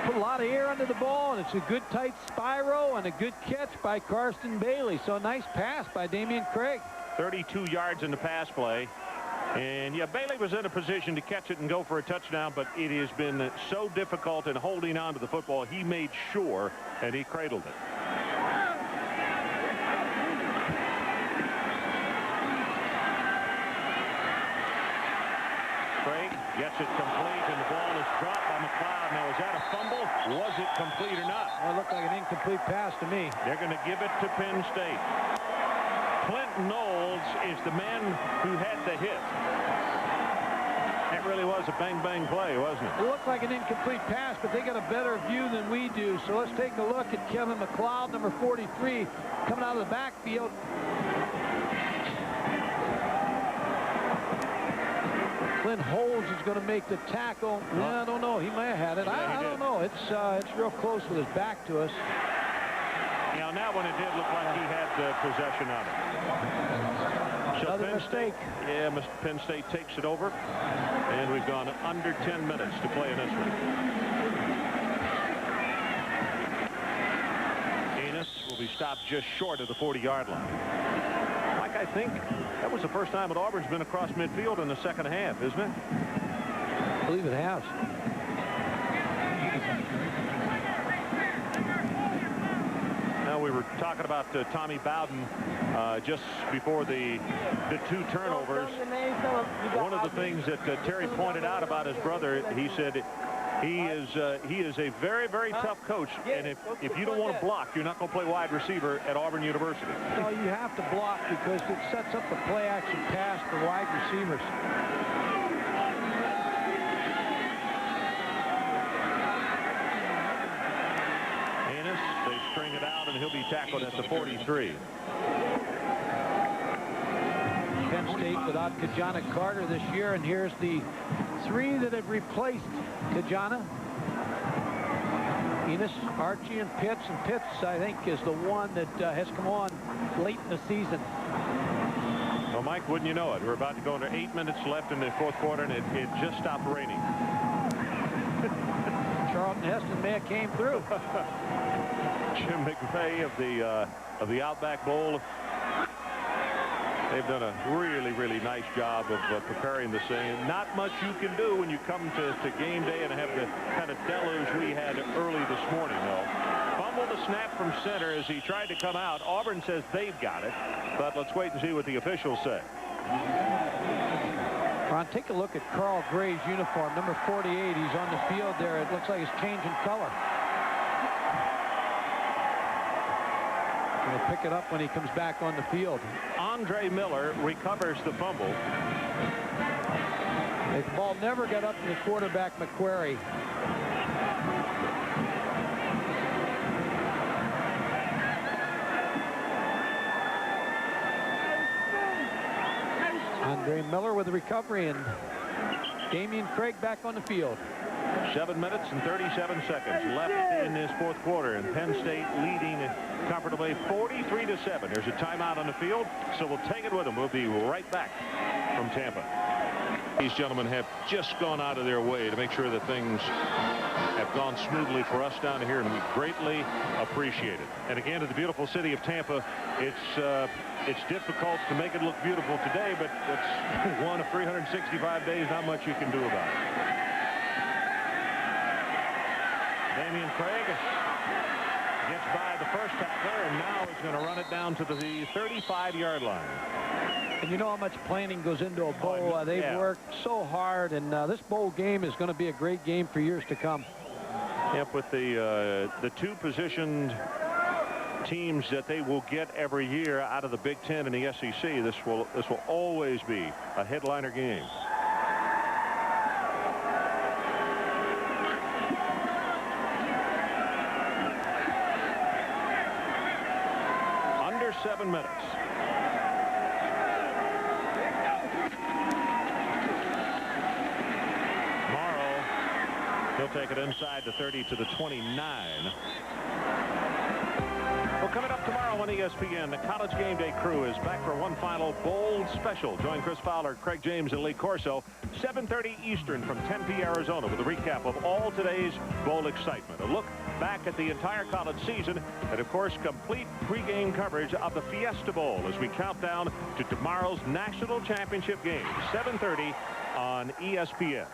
put a lot of air under the ball, and it's a good tight spiro and a good catch by Karsten Bailey. So a nice pass by Damian Craig. 32 yards in the pass play. And yeah, Bailey was in a position to catch it and go for a touchdown, but it has been so difficult in holding on to the football. He made sure, and he cradled it. Craig gets it complete, and the ball is dropped by McLeod. Now, is that a fumble? Was it complete or not? Well, it looked like an incomplete pass to me. They're going to give it to Penn State. Clint Knowles is the man who had the hit. That really was a bang-bang play, wasn't it? It looked like an incomplete pass, but they got a better view than we do. So let's take a look at Kevin McLeod, number 43, coming out of the backfield. Clint Holes is going to make the tackle. I don't know. He may have had it. Yeah, I don't know. It's real close with his back to us. Yeah, on that one, it did look like he had possession of it. So Another Penn mistake. State, yeah, Penn State takes it over, and we've gone under 10 minutes to play in this one. Enos will be stopped just short of the 40-yard line. Mike, I think that was the first time that Auburn's been across midfield in the second half, isn't it? I believe it has. Now, we were talking about Tommy Bowden just before the two turnovers. One of the things that Terry pointed out about his brother, he said he is a very, very tough coach, and if you don't want to block, you're not going to play wide receiver at Auburn University. No, you have to block because it sets up the play action pass for wide receivers. They string it out, and he'll be tackled at the 43. Penn State without Kajana Carter this year, and here's the three that have replaced Kajana. Enos, Archie, and Pitts. And Pitts, I think, is the one that has come on late in the season. Well, Mike, wouldn't you know it? We're about to go into 8 minutes left in the fourth quarter, and it just stopped raining. Charlton Heston may have came through. Jim McVay of the Outback Bowl. They've done a really, really nice job of preparing the same. Not much you can do when you come to game day and have the kind of deluge we had early this morning, though. Fumbled the snap from center as he tried to come out. Auburn says they've got it, but let's wait and see what the officials say. Ron, take a look at Carl Gray's uniform, number 48. He's on the field there. It looks like it's changing color. He'll pick it up when he comes back on the field. Andre Miller recovers the fumble. The ball never got up to the quarterback, McQuarrie. Andre Miller with the recovery, and Damian Craig back on the field. 7 minutes and 37 seconds left in this fourth quarter, and Penn State leading comfortably 43-7. There's a timeout on the field, so we'll take it with them. We'll be right back from Tampa. These gentlemen have just gone out of their way to make sure that things have gone smoothly for us down here, and we greatly appreciate it. And again, to the beautiful city of Tampa, it's difficult to make it look beautiful today, but it's one of 365 days, not much you can do about it. Damian Craig gets by the first tackler, and now is going to run it down to the 35-yard line. And you know how much planning goes into a bowl. They've worked so hard, and this bowl game is going to be a great game for years to come. Yep, with the two positioned teams that they will get every year out of the Big Ten and the SEC, this will always be a headliner game. Under 7 minutes. He'll take it inside the 30 to the 29. Well, coming up tomorrow on ESPN, the College Game Day crew is back for one final bold special. Join Chris Fowler, Craig James, and Lee Corso, 7:30 Eastern from Tempe, Arizona, with a recap of all today's bowl excitement. A look back at the entire college season, and, of course, complete pregame coverage of the Fiesta Bowl as we count down to tomorrow's national championship game, 7:30 on ESPN.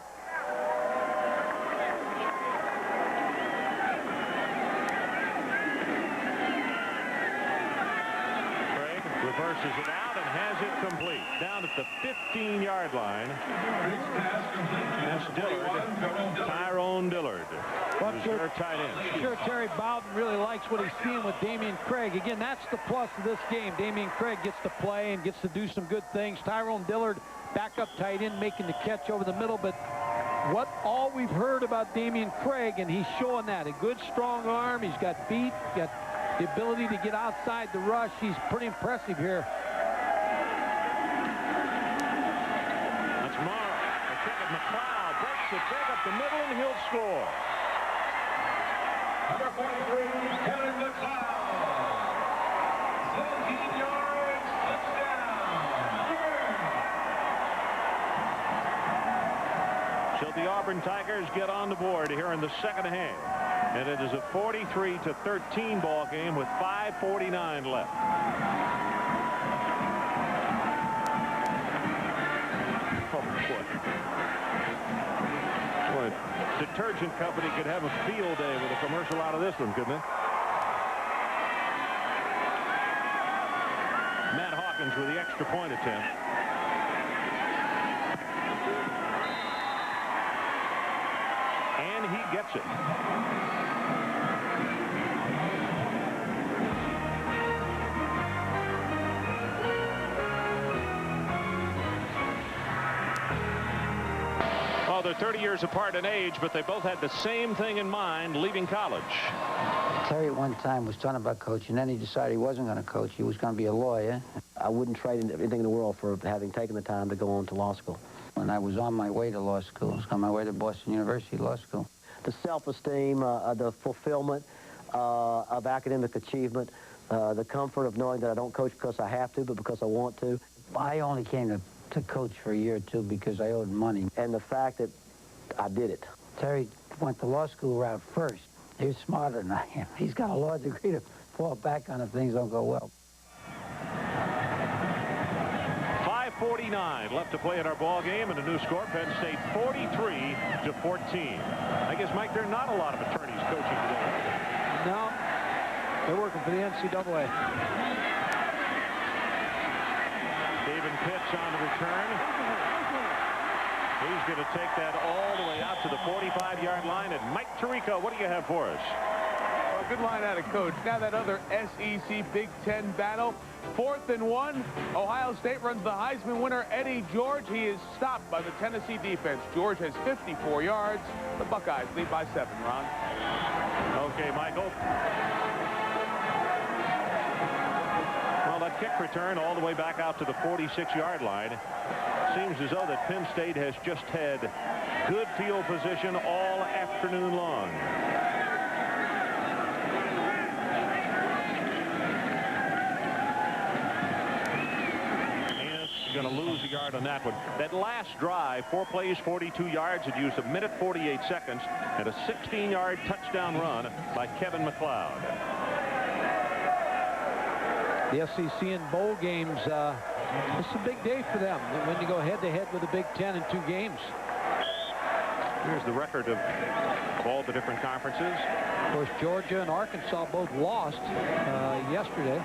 Reverses it out and has it complete. Down at the 15-yard line. That's Dillard. Tyrone Dillard. Reserve tight end. Sure, Terry Bowden really likes what he's seeing with Damian Craig. Again, that's the plus of this game. Damian Craig gets to play and gets to do some good things. Tyrone Dillard, backup tight end, making the catch over the middle. But all we've heard about Damian Craig, and he's showing that. A good, strong arm. He's got feet. He's got the ability to get outside the rush. He's pretty impressive here. That's Morrow. A he'll score. Number 43, Kevin McLeod. 17 yards, touchdown. So the Auburn Tigers get on the board here in the second half. And it is a 43-13 ball game with 5:49 left. Oh, boy. Detergent company could have a field day with a commercial out of this one, couldn't it? Matt Hawkins with the extra point attempt. And he gets it. Well, they're 30 years apart in age, but they both had the same thing in mind, leaving college. Terry at one time was talking about coaching, then he decided he wasn't going to coach. He was going to be a lawyer. I wouldn't trade anything in the world for having taken the time to go on to law school. When I was on my way to law school, I was on my way to Boston University Law School. The self-esteem, the fulfillment of academic achievement, the comfort of knowing that I don't coach because I have to, but because I want to. I only came to coach for a year or two because I owed money. And the fact that I did it. Terry went the law school route first. He was smarter than I am. He's got a law degree to fall back on if things don't go well. 5:49 left to play in our ball game, and a new score, Penn State 43-14. I guess, Mike, there are not a lot of attorneys coaching today. No, they're working for the NCAA. Stephen Pitts on the return. He's going to take that all the way out to the 45-yard line. And Mike Tirico, what do you have for us? Well, good line out of coach. Now that other SEC Big Ten battle. 4th and 1. Ohio State runs the Heisman winner, Eddie George. He is stopped by the Tennessee defense. George has 54 yards. The Buckeyes lead by 7, Ron. Okay, Michael. Well, that kick return all the way back out to the 46-yard line. Seems as though that Penn State has just had good field position all afternoon long. And going to lose a yard on that one. That last drive, 4 plays, 42 yards. It used 1:48 seconds and a 16-yard touchdown run by Kevin McLeod. The SEC in bowl games, it's a big day for them when you go head-to-head with the Big Ten in 2 games. Here's the record of all the different conferences. Of course, Georgia and Arkansas both lost yesterday.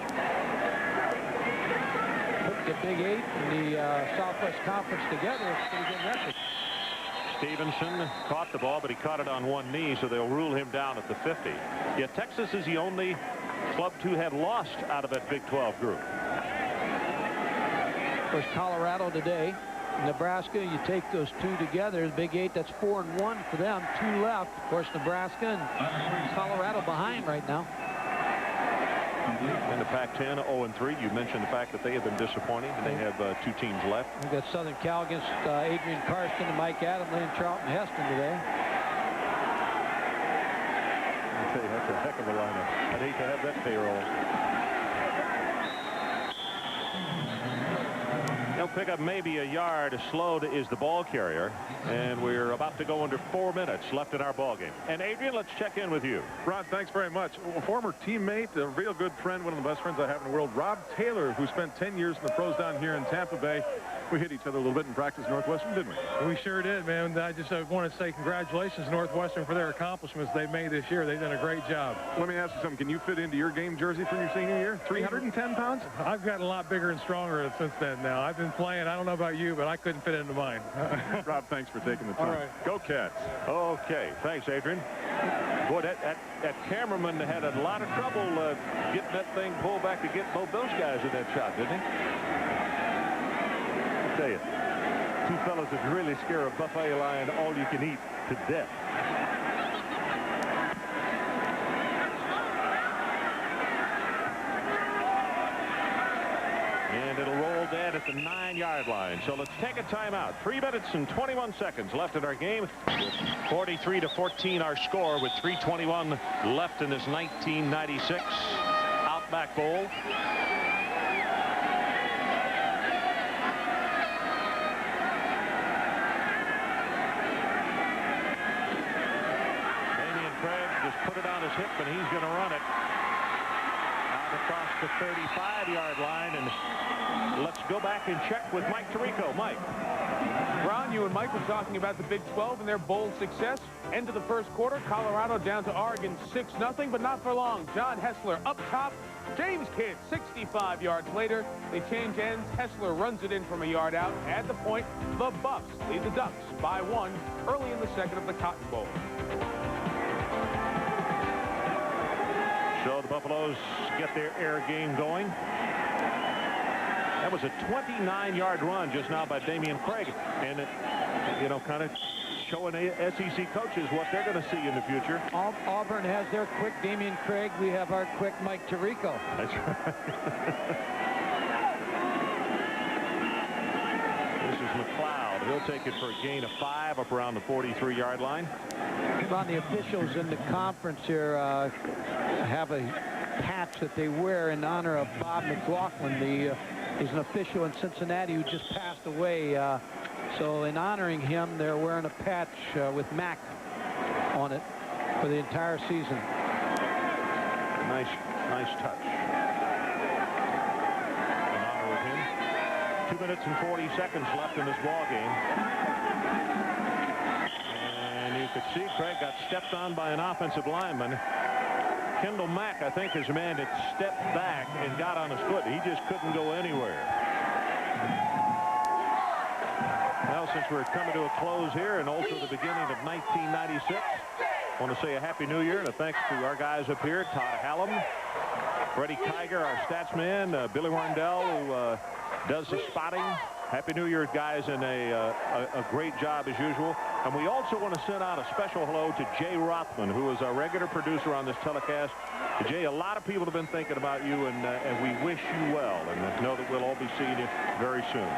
Put the Big 8 and the Southwest Conference together, it's a pretty good record. Stevenson caught the ball, but he caught it on one knee, so they'll rule him down at the 50. Yet Texas is the only club to have lost out of that Big 12 group. Of course, Colorado today, Nebraska, you take those 2 together, the Big 8, that's 4-1 for them, 2 left. Of course, Nebraska and Colorado behind right now. In the Pac-10, 0-3. You mentioned the fact that they have been disappointing, and they have 2 teams left. We've got Southern Cal against Adrian Karsten and Mike Adamle and Charlton Heston today. I tell you, that's a heck of a lineup. I'd hate to have that payroll. They'll pick up maybe a yard. Slowed is the ball carrier, and we're about to go under 4 minutes left in our ball game. And Adrian, let's check in with you. Rod, thanks very much. A former teammate, a real good friend, one of the best friends I have in the world, Rob Taylor, who spent 10 years in the pros down here in Tampa Bay. We hit each other a little bit in practice, Northwestern, didn't we? We sure did, man. I just want to say congratulations to Northwestern for their accomplishments they've made this year. They've done a great job. Let me ask you something. Can you fit into your game jersey from your senior year? 310 pounds? I've gotten a lot bigger and stronger since then now. I've been playing. I don't know about you, but I couldn't fit into mine. Rob, thanks for taking the time. All right. Go Cats. Okay, thanks, Adrian. Boy, that cameraman had a lot of trouble getting that thing pulled back to get both those guys in that shot, didn't he? I tell you, 2 fellas that really scare a buffet lion all you can eat to death. And it'll roll dead right at the 9-yard line. So let's take a timeout. 3 minutes and 21 seconds left in our game. 43-14 our score with 3:21 left in this 1996 Outback Bowl. Put it on his hip, and he's going to run it out across the 35-yard line. And let's go back and check with Mike Tirico. Mike. Ron, you and Mike were talking about the Big 12 and their bowl success. End of the first quarter, Colorado down to Oregon 6-0, but not for long. John Hessler up top. James Kidd 65 yards later. They change ends. Hessler runs it in from a yard out. At the point, the Buffs lead the Ducks by 1 early in the second of the Cotton Bowl. So the Buffaloes get their air game going. That was a 29-yard run just now by Damian Craig. And, you know, kind of showing SEC coaches what they're going to see in the future. Auburn has their quick Damian Craig. We have our quick Mike Tirico. That's right. This is McLeod. He'll take it for a gain of 5 up around the 43-yard line. Ron, the officials in the conference here have a patch that they wear in honor of Bob McLaughlin. He's an official in Cincinnati who just passed away. So in honoring him, they're wearing a patch with Mac on it for the entire season. Nice touch. In honor of him. 2 minutes and 40 seconds left in this ball game. And you could see Craig got stepped on by an offensive lineman. Kendall Mack, I think, is a man that stepped back and got on his foot. He just couldn't go anywhere. Well, since we're coming to a close here and also the beginning of 1996, I want to say a Happy New Year and a thanks to our guys up here, Todd Hallam, Freddie Kiger, our stats man, Billy Warndell, who does the spotting. Happy New Year, guys, and a great job as usual. And we also want to send out a special hello to Jay Rothman, who is our regular producer on this telecast. Jay, a lot of people have been thinking about you, and we wish you well, and know that we'll all be seeing you very soon.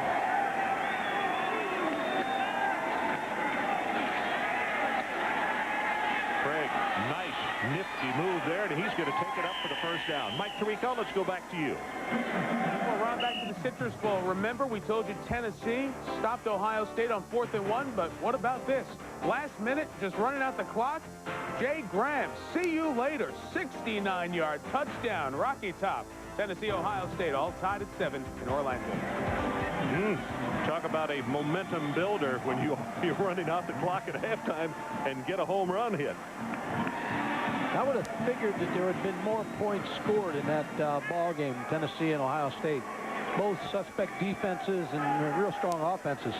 Craig, nice, nifty move there, and he's going to take it up for the first down. Mike Tirico, let's go back to you. Well, Ron, back to the Citrus Bowl. Remember, we told you Tennessee stopped Ohio State on 4th and 1, but what about this? Last minute, just running out the clock, Jay Graham, see you later, 69-yard touchdown, Rocky Top. Tennessee, Ohio State, all tied at 7 in Orlando. Talk about a momentum builder when you're running out the clock at halftime and get a home run hit. I would have figured that there would have been more points scored in that ball game, Tennessee and Ohio State. Both suspect defenses and real strong offenses.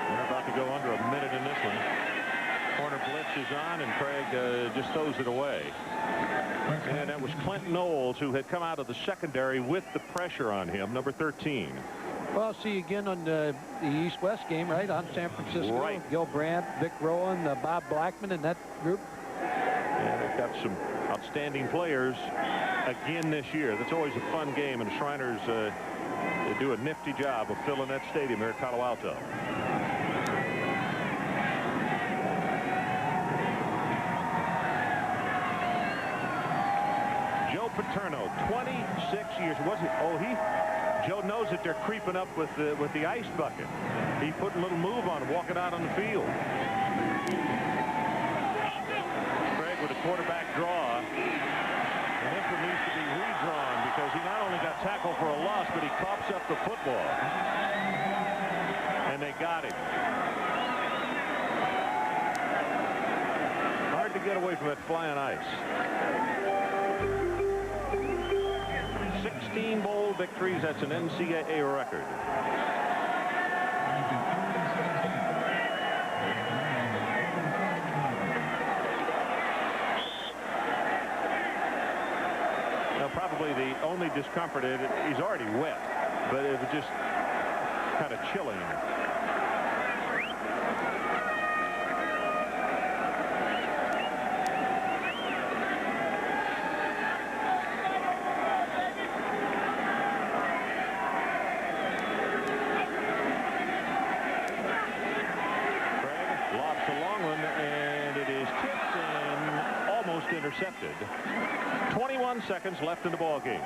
We're about to go under a minute in this one. Corner blitz is on, and Craig just throws it away. And that was Clinton Knowles, who had come out of the secondary with the pressure on him, number 13. Well, see again on the East-West game, right, on San Francisco. Right. Gil Brandt, Vic Rowan, Bob Blackman, and that group. Yeah, they've got some outstanding players again this year. That's always a fun game, and the Shriners they do a nifty job of filling that stadium here at Palo Alto. Joe Paterno, 26 years. Was it? Oh, Joe knows that they're creeping up with the ice bucket. He put a little move on him, walking out on the field. Craig with a quarterback draw. And this one needs to be redrawn because he not only got tackled for a loss, but he coughs up the football. And they got him. Hard to get away from that flying ice. 16 bowl victories. That's an NCAA record. Now, probably the only discomfort is he's already wet, but it was just kind of chilling. contested. 21 seconds left in the ball game.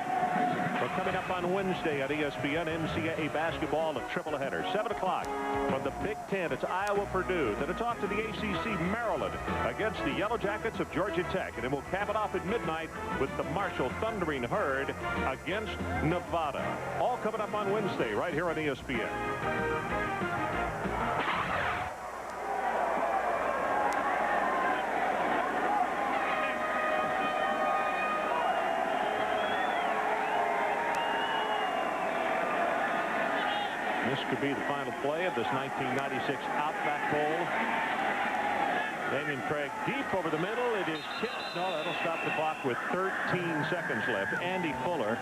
We're coming up on Wednesday at ESPN, NCAA basketball, a triple header. 7 o'clock from the Big Ten. It's Iowa, Purdue. Then it's off to the ACC, Maryland, against the Yellow Jackets of Georgia Tech. And then we'll cap it off at midnight with the Marshall Thundering Herd against Nevada. All coming up on Wednesday right here on ESPN. This could be the final play of this 1996 Outback Bowl. Damian Craig deep over the middle. It is tipped. No, that'll stop the clock with 13 seconds left. Andy Fuller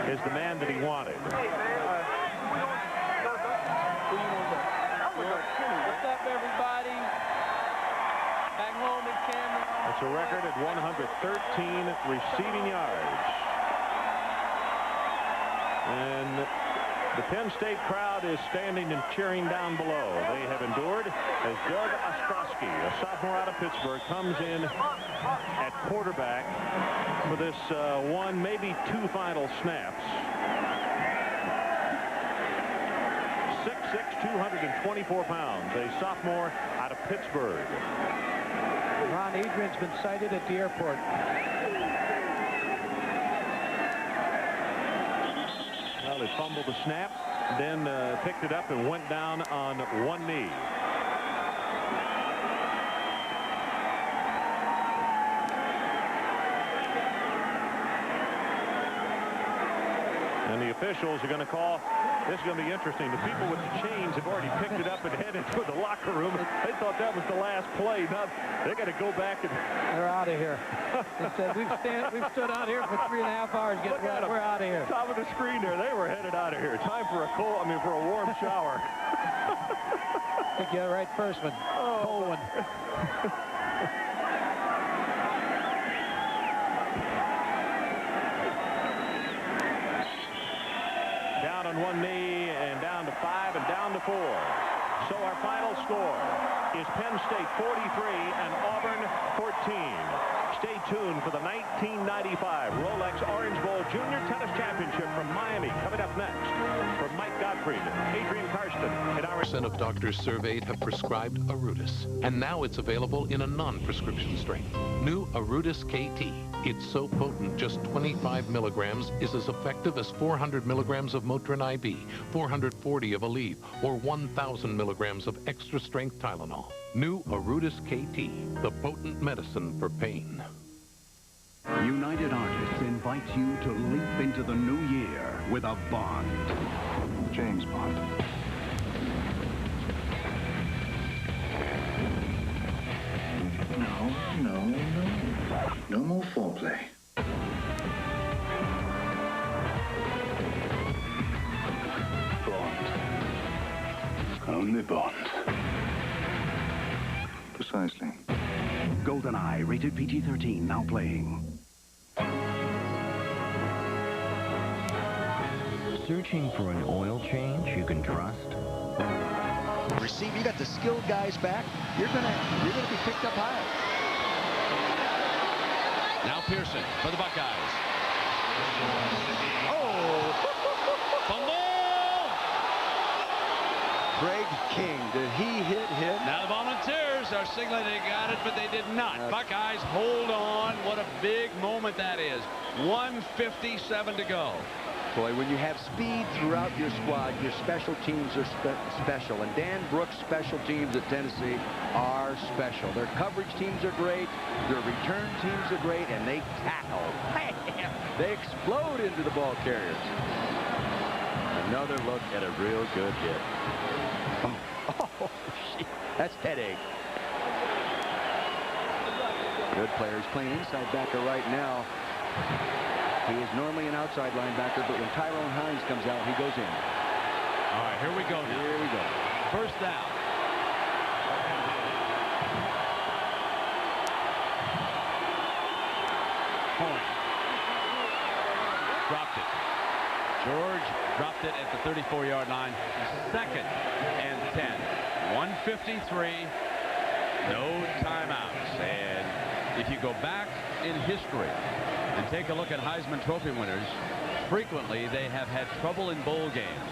is the man that he wanted. What's up, everybody? Back home in Camden. It's a record at 113 receiving yards. And the Penn State crowd is standing and cheering down below. They have endured as Doug Ostrowski, a sophomore out of Pittsburgh, comes in at quarterback for this one, maybe two final snaps. 6'6", 224 pounds, a sophomore out of Pittsburgh. Ron Adrian's been sighted at the airport. Well, he fumbled the snap, then picked it up and went down on one knee. And the officials are going to call. This is going to be interesting. The people with the chains have already picked it up and headed to the locker room. They thought that was the last play. Now they got to go back and. They're out of here. They said we've stood out here for 3.5 hours. We're out of here. Top of the screen there. They were headed out of here. Time for a for a warm shower. I think you're right, Firstman. Oh, cold one. Down on one knee and down to 5 and down to 4. So our final score is Penn State 43 and Auburn 14. Stay tuned for the 1995 Rolex Orange Bowl Junior Tennis Championship from Miami. Coming up next, from Mike Gottfried, Adrian Karsten, and our... % of doctors surveyed have prescribed Arudis, and now it's available in a non-prescription strength. New Arudis KT. It's so potent, just 25 milligrams is as effective as 400 milligrams of Motrin IB, 440 of Aleve, or 1,000 milligrams of extra-strength Tylenol. New Arudis KT, the potent medicine for pain. United Artists invites you to leap into the new year with a Bond. James Bond. No. No more foreplay. Bond. Only Bond. Precisely. GoldenEye, rated PG-13, now playing. Searching for an oil change you can trust? Receive, you got the skilled guys back. You're gonna be picked up high. Now Pearson for the Buckeyes. Oh! Fumble! Craig King, did he hit? Now the Volunteers are signaling they got it, but they did not. Buckeyes hold on. What a big moment that is. 1:57 to go. Boy, when you have speed throughout your squad, your special teams are special. And Dan Brooks' special teams at Tennessee are special. Their coverage teams are great. Their return teams are great. And they tackle. They explode into the ball carriers. Another look at a real good hit. Oh, that's headache. Good player. He's playing inside backer right now. He is normally an outside linebacker, but when Tyrone Hines comes out, he goes in. All right, here we go now. Here we go. First down. Point. Dropped it. George dropped it at the 34-yard line. 2nd and 10. 1:53. No timeouts. And if you go back in history. And take a look at Heisman Trophy winners. Frequently, they have had trouble in bowl games.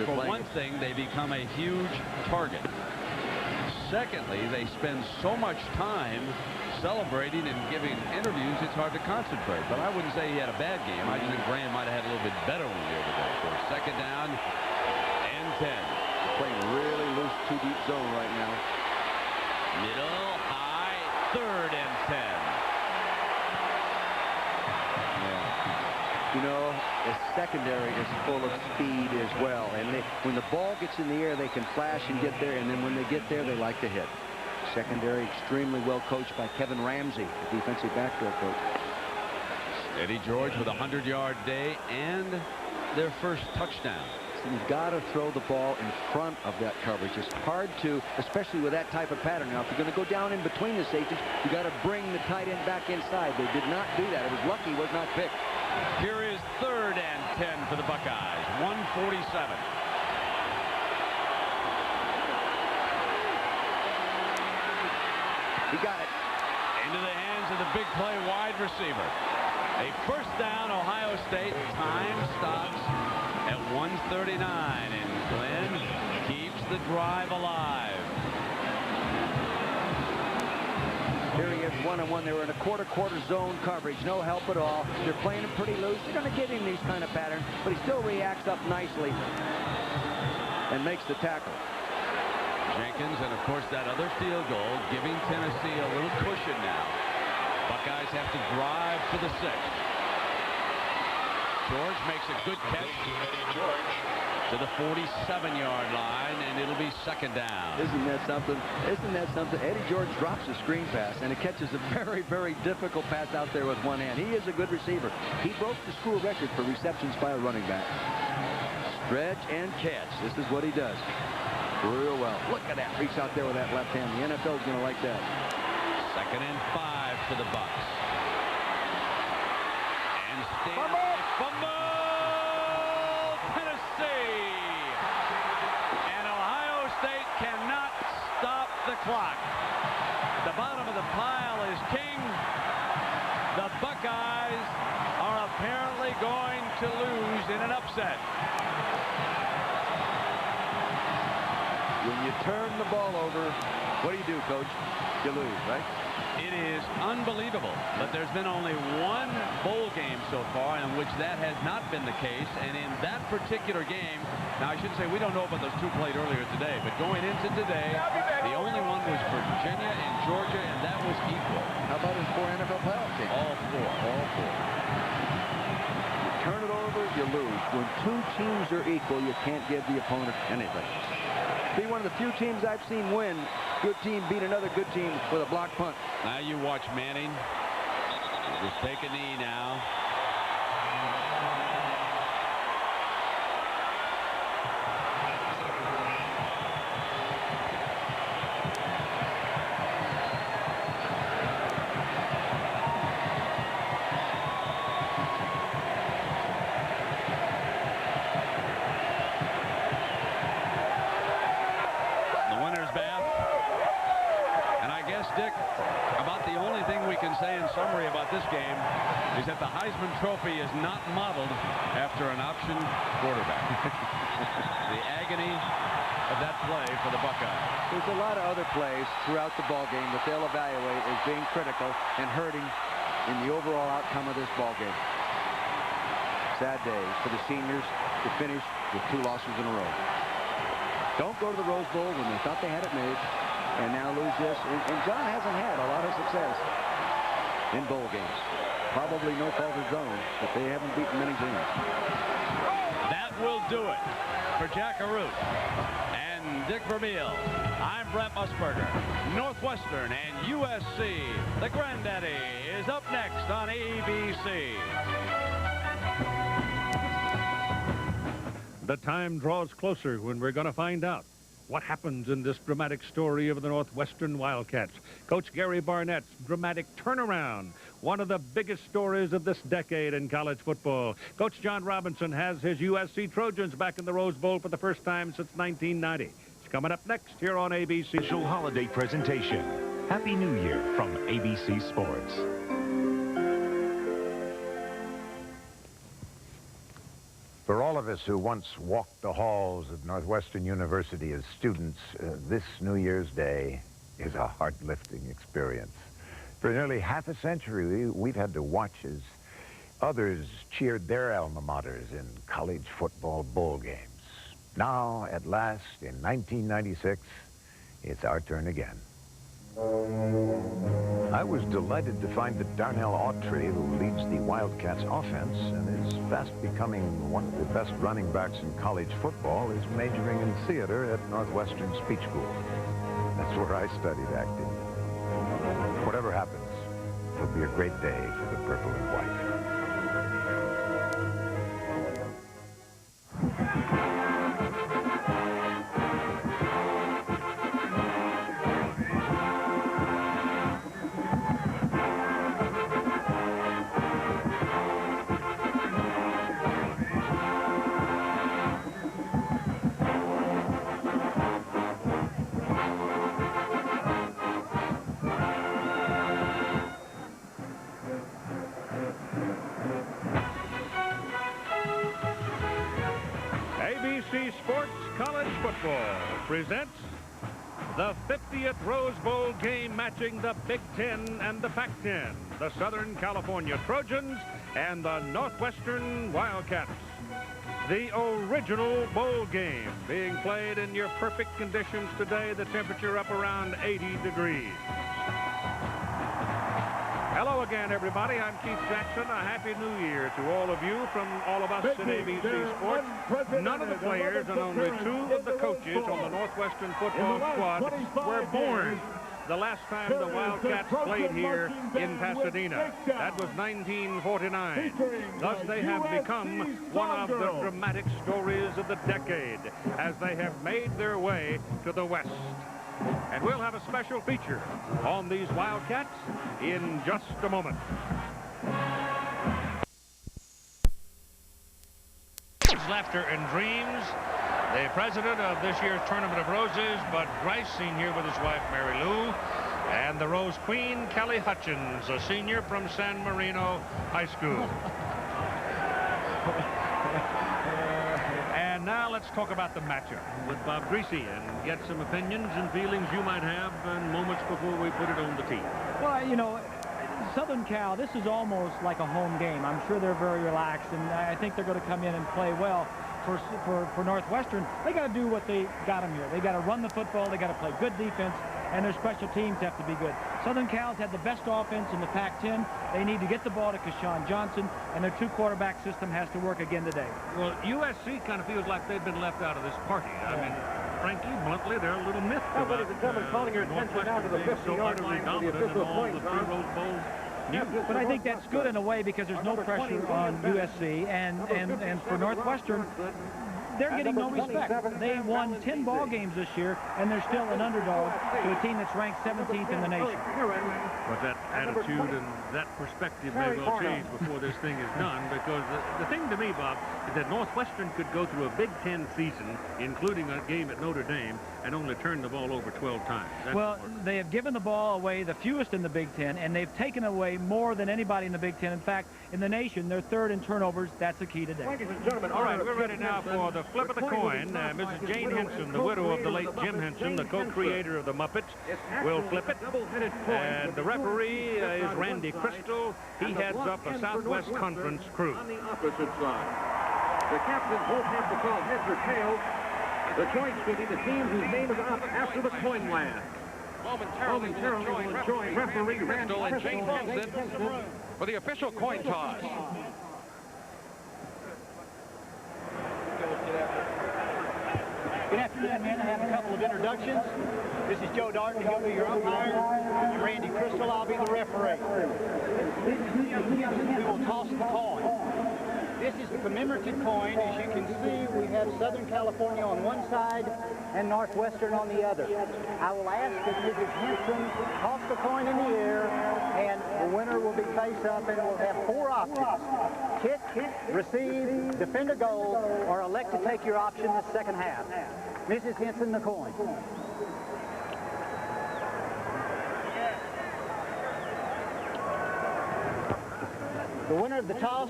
For one thing, they become a huge target. Secondly, they spend so much time celebrating and giving interviews, it's hard to concentrate. But I wouldn't say he had a bad game. I just think Graham might have had a little bit better one the other day. So second down and 10. Playing really loose, too deep zone right now. Middle, high, third and 10. You know, the secondary is full of speed as well. And when the ball gets in the air, they can flash and get there. And then when they get there, they like to hit. Secondary extremely well coached by Kevin Ramsey, the defensive backfield coach. Eddie George with a 100-yard day and their first touchdown. So you've got to throw the ball in front of that coverage. It's hard to, especially with that type of pattern. Now, if you're going to go down in between the safeties, you got to bring the tight end back inside. They did not do that. It was lucky he was not picked. Here is third and 10 for the Buckeyes. 1:47. He got it. Into the hands of the big play wide receiver. A first down, Ohio State. Time stops at 1:39, and Glenn keeps the drive alive. Here he is, one-on-one. They were in a quarter zone coverage. No help at all. They're playing him pretty loose. They're going to give him these kind of patterns, but he still reacts up nicely and makes the tackle. Jenkins, and of course that other field goal, giving Tennessee a little cushion now. Buckeyes have to drive for the 6th. George makes a good catch to the 47-yard line, and it'll be second down. Isn't that something? Isn't that something? Eddie George drops a screen pass, and it catches a very, very difficult pass out there with one hand. He is a good receiver. He broke the school record for receptions by a running back. Stretch and catch. This is what he does. Real well. Look at that. Reach out there with that left hand. The NFL is going to like that. Second and 5 for the Bucks. And fumble! Tennessee! And Ohio State cannot stop the clock. The bottom of the pile is king. The Buckeyes are apparently going to lose in an upset. When you turn the ball over, what do, Coach? You lose, right? It is unbelievable, but there's been only one bowl game so far in which that has not been the case. And in that particular game, now I should say we don't know about those two played earlier today, but going into today, the only one was Virginia and Georgia, and that was equal. How about in 4 NFL playoff games? All four. You turn it over, you lose. When two teams are equal, you can't give the opponent anything. Be one of the few teams I've seen win. Good team beat another good team with a block punt. Now you watch Manning. Just take a knee now. Summary about this game is that the Heisman Trophy is not modeled after an option quarterback. The agony of that play for the Buckeyes. There's a lot of other plays throughout the ball game that they'll evaluate as being critical and hurting in the overall outcome of this ball game. Sad day for the seniors to finish with 2 losses in a row. Don't go to the Rose Bowl when they thought they had it made, and now lose this. And John hasn't had a lot of success in bowl games. Probably no fault of his own, but they haven't beaten many teams. That will do it for Jack Arute and Dick Vermeil. I'm Brent Musburger. Northwestern and USC. The Granddaddy is up next on ABC. The time draws closer when we're going to find out what happens in this dramatic story of the Northwestern Wildcats. Coach Gary Barnett's dramatic turnaround, one of the biggest stories of this decade in college football. Coach John Robinson has his USC Trojans back in the Rose Bowl for the first time since 1990. It's coming up next here on ABC. Special holiday presentation. Happy New Year from ABC Sports. For all of us who once walked the halls of Northwestern University as students, this New Year's Day is a heart-lifting experience. For nearly half a century, we've had to watch as others cheered their alma maters in college football bowl games. Now, at last, in 1996, it's our turn again. I was delighted to find that Darnell Autry, who leads the Wildcats offense and is fast becoming one of the best running backs in college football, is majoring in theater at Northwestern Speech School. That's where I studied acting. Whatever happens, it'll be a great day for the purple and white. ABC Sports College Football presents the 50th Rose Bowl game matching the Big Ten and the Pac-10, the Southern California Trojans and the Northwestern Wildcats. The original bowl game being played in your perfect conditions today, the temperature up around 80 degrees. Hello again, everybody. I'm Keith Jackson. A Happy New Year to all of you from all of us at ABC Sports. None of the players and only two of the coaches on the Northwestern football squad were born the last time the Wildcats played here in Pasadena. That was 1949. Thus, they have become one of the dramatic stories of the decade as they have made their way to the West. And we'll have a special feature on these Wildcats in just a moment. Laughter and dreams. The president of this year's Tournament of Roses, Bud Grice, senior with his wife Mary Lou, and the Rose Queen, Kelly Hutchins, a senior from San Marino High School. And now let's talk about the matchup with Bob Greasy and get some opinions and feelings you might have in moments before we put it on the tee. Well, you know, Southern Cal, this is almost like a home game. I'm sure they're very relaxed, and I think they're going to come in and play well. For Northwestern, they got to do what they got them here. They got to run the football, they got to play good defense, and their special teams have to be good. Southern Cal's had the best offense in the Pac-10. They need to get the ball to Keshawn Johnson, and their two-quarterback system has to work again today. Well, USC kind of feels like they've been left out of this party. I mean, frankly, bluntly, they're a little miffed about calling your attention now to the 50-yard line for the official point. But I think that's good in a way because there's no pressure on USC, and for Northwestern, they're getting no respect. They won 10 ball games this year, and they're still an underdog to a team that's ranked 17th in the nation. But that attitude and that perspective may well change before this thing is done, because the thing to me, Bob, is that Northwestern could go through a Big Ten season, including a game at Notre Dame, and only turn the ball over 12 times. Well, they have given the ball away the fewest in the Big Ten, and they've taken away more than anybody in the Big Ten. In fact, in the nation, they're third in turnovers. That's the key today. Ladies and gentlemen, all right, we're ready now for the flip of the coin. Mrs. Jane Henson, the widow of the late Jim Henson, the co-creator of the Muppets, will flip it. And the referee is Randy Crystal. He heads up a Southwest Conference crew. On the opposite side, the captains both have to call heads or tails. The choice will be the team whose name is up after the coin land. Momentarily will join referee Randy Crystal and Jane Henson for the official coin toss. Good afternoon, men. I have a couple of introductions. This is Joe Darton, he'll be your umpire. And Randy Crystal, I'll be the referee. We will toss the coin. This is a commemorative coin. As you can see, we have Southern California on one side and Northwestern on the other. I will ask that Mrs. Henson toss the coin in the air, and the winner will be face up, and we'll have 4 options. Kick, receive, defend a goal, or elect to take your option the second half. Mrs. Henson, the coin. The winner of the toss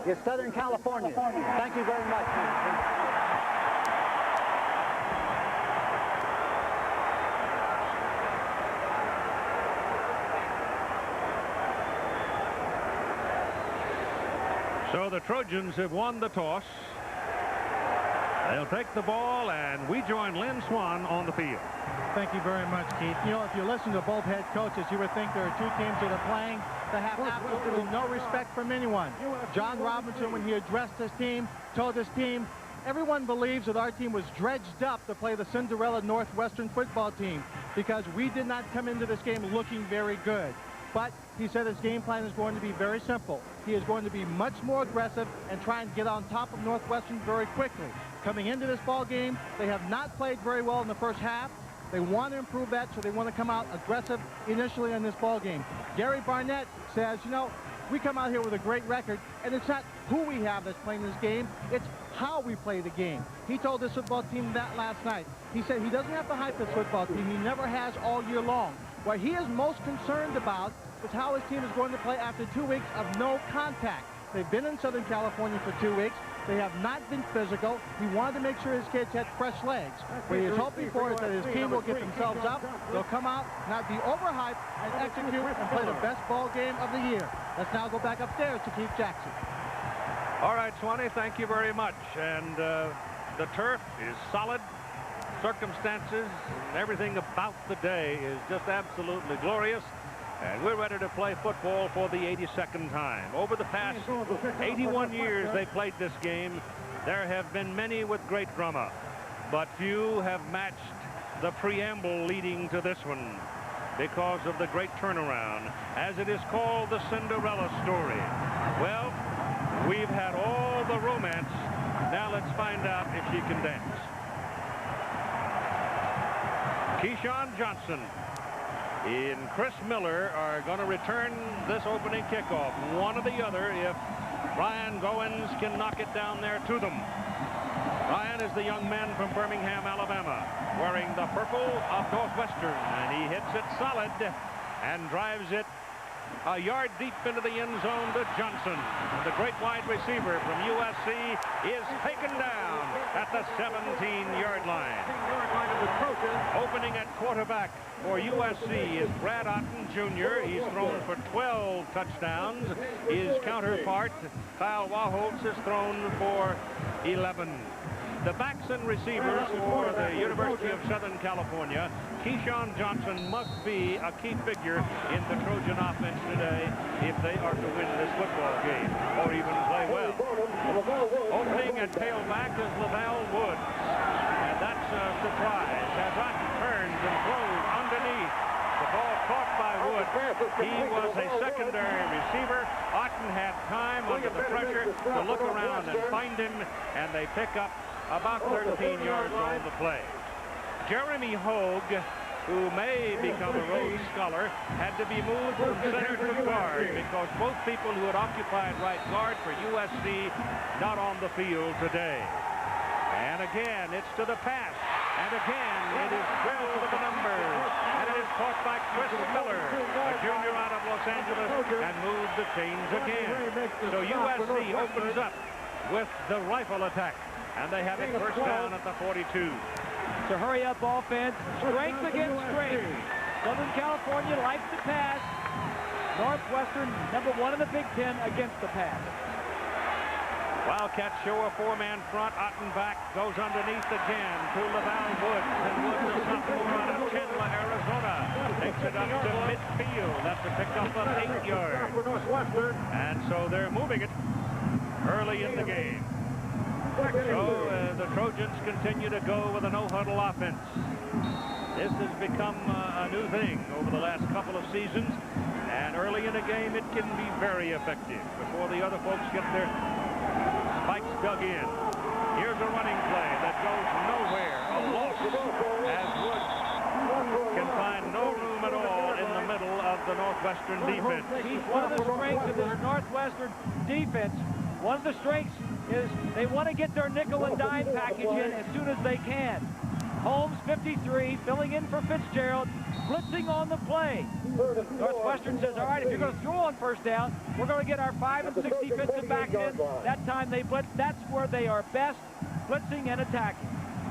is Southern California. Thank you very much. So the Trojans have won the toss. They'll take the ball, and we join Lynn Swan on the field. Thank you very much, Keith. You know, if you listen to both head coaches, you would think there are two teams that are playing that have absolutely no respect from anyone. John Robinson, when he addressed his team, told his team, everyone believes that our team was dredged up to play the Cinderella Northwestern football team because we did not come into this game looking very good. But he said his game plan is going to be very simple. He is going to be much more aggressive and try and get on top of Northwestern very quickly. Coming into this ball game, they have not played very well in the first half. They want to improve that, so they want to come out aggressive initially in this ball game. Gary Barnett says, you know, we come out here with a great record, and it's not who we have that's playing this game, it's how we play the game. He told this football team that last night. He said he doesn't have to hype this football team. He never has all year long. What he is most concerned about is how his team is going to play after 2 weeks of no contact. They've been in Southern California for 2 weeks. They have not been physical. He wanted to make sure his kids had fresh legs. What he is hoping for is that his team will get themselves up. They'll come out, not be overhyped, and execute and play the best ball game of the year. Let's now go back upstairs to Keith Jackson. All right, Swanee, thank you very much. And the turf is solid. Circumstances and everything about the day is just absolutely glorious. And we're ready to play football for the 82nd time. Over the past 81 years they played this game, there have been many with great drama, but few have matched the preamble leading to this one because of the great turnaround, as it is called the Cinderella story. Well, we've had all the romance. Now let's find out if she can dance. Keyshawn Johnson and Chris Miller are going to return this opening kickoff. One or the other if Ryan Goins can knock it down there to them. Ryan is the young man from Birmingham, Alabama, wearing the purple of Northwestern, and he hits it solid and drives it a yard deep into the end zone to Johnson. The great wide receiver from USC is taken down at the 17-yard line. Opening at quarterback for USC is Brad Otten Jr. He's thrown for 12 touchdowns. His counterpart, Kyle Waholtz, has thrown for 11. The backs and receivers for the University of Southern California, Keyshawn Johnson must be a key figure in the Trojan offense today if they are to win this football game or even play well. Opening at tailback is Laval Woods. And that's a surprise as Otten turns and throws underneath. The ball caught by Wood. He was a secondary receiver. Otten had time under the pressure to look around and find him, and they pick up about 13 yards on the play. Jeremy Hogue, who may become a Rhodes Scholar, had to be moved from center to guard because both people who had occupied right guard for USC not on the field today. And again, it's to the pass. And again, it is 12 with the numbers. And it is caught by Chris Miller, a junior out of Los Angeles, and moves the chains again. So USC opens up with the rifle attack. And they have it first down at the 42. It's a hurry-up offense, strength against strength. Southern California likes to pass. Northwestern, #1 in the Big Ten against the pass. Wildcats show a four-man front. Otten back goes underneath again to Laval Woods. And Woods, a sophomore out of Chandler, Arizona, takes it up to midfield. That's a pickup of 8 yards. And so they're moving it early in the game. So the Trojans continue to go with a no-huddle offense. This has become a new thing over the last couple of seasons, and early in a game it can be very effective before the other folks get their spikes dug in. Here's a running play that goes nowhere, a loss, as Woods can find no room at all in the middle of the Northwestern defense. One of the strengths of this Northwestern defense, one of the strengths is they want to get their nickel and dime package in as soon as they can. Holmes, 53, filling in for Fitzgerald, blitzing on the play. Northwestern says, all right, if you're going to throw on first down, we're going to get our 5 and 6 defensive backs in. That time they blitz. That's where they are best, blitzing and attacking.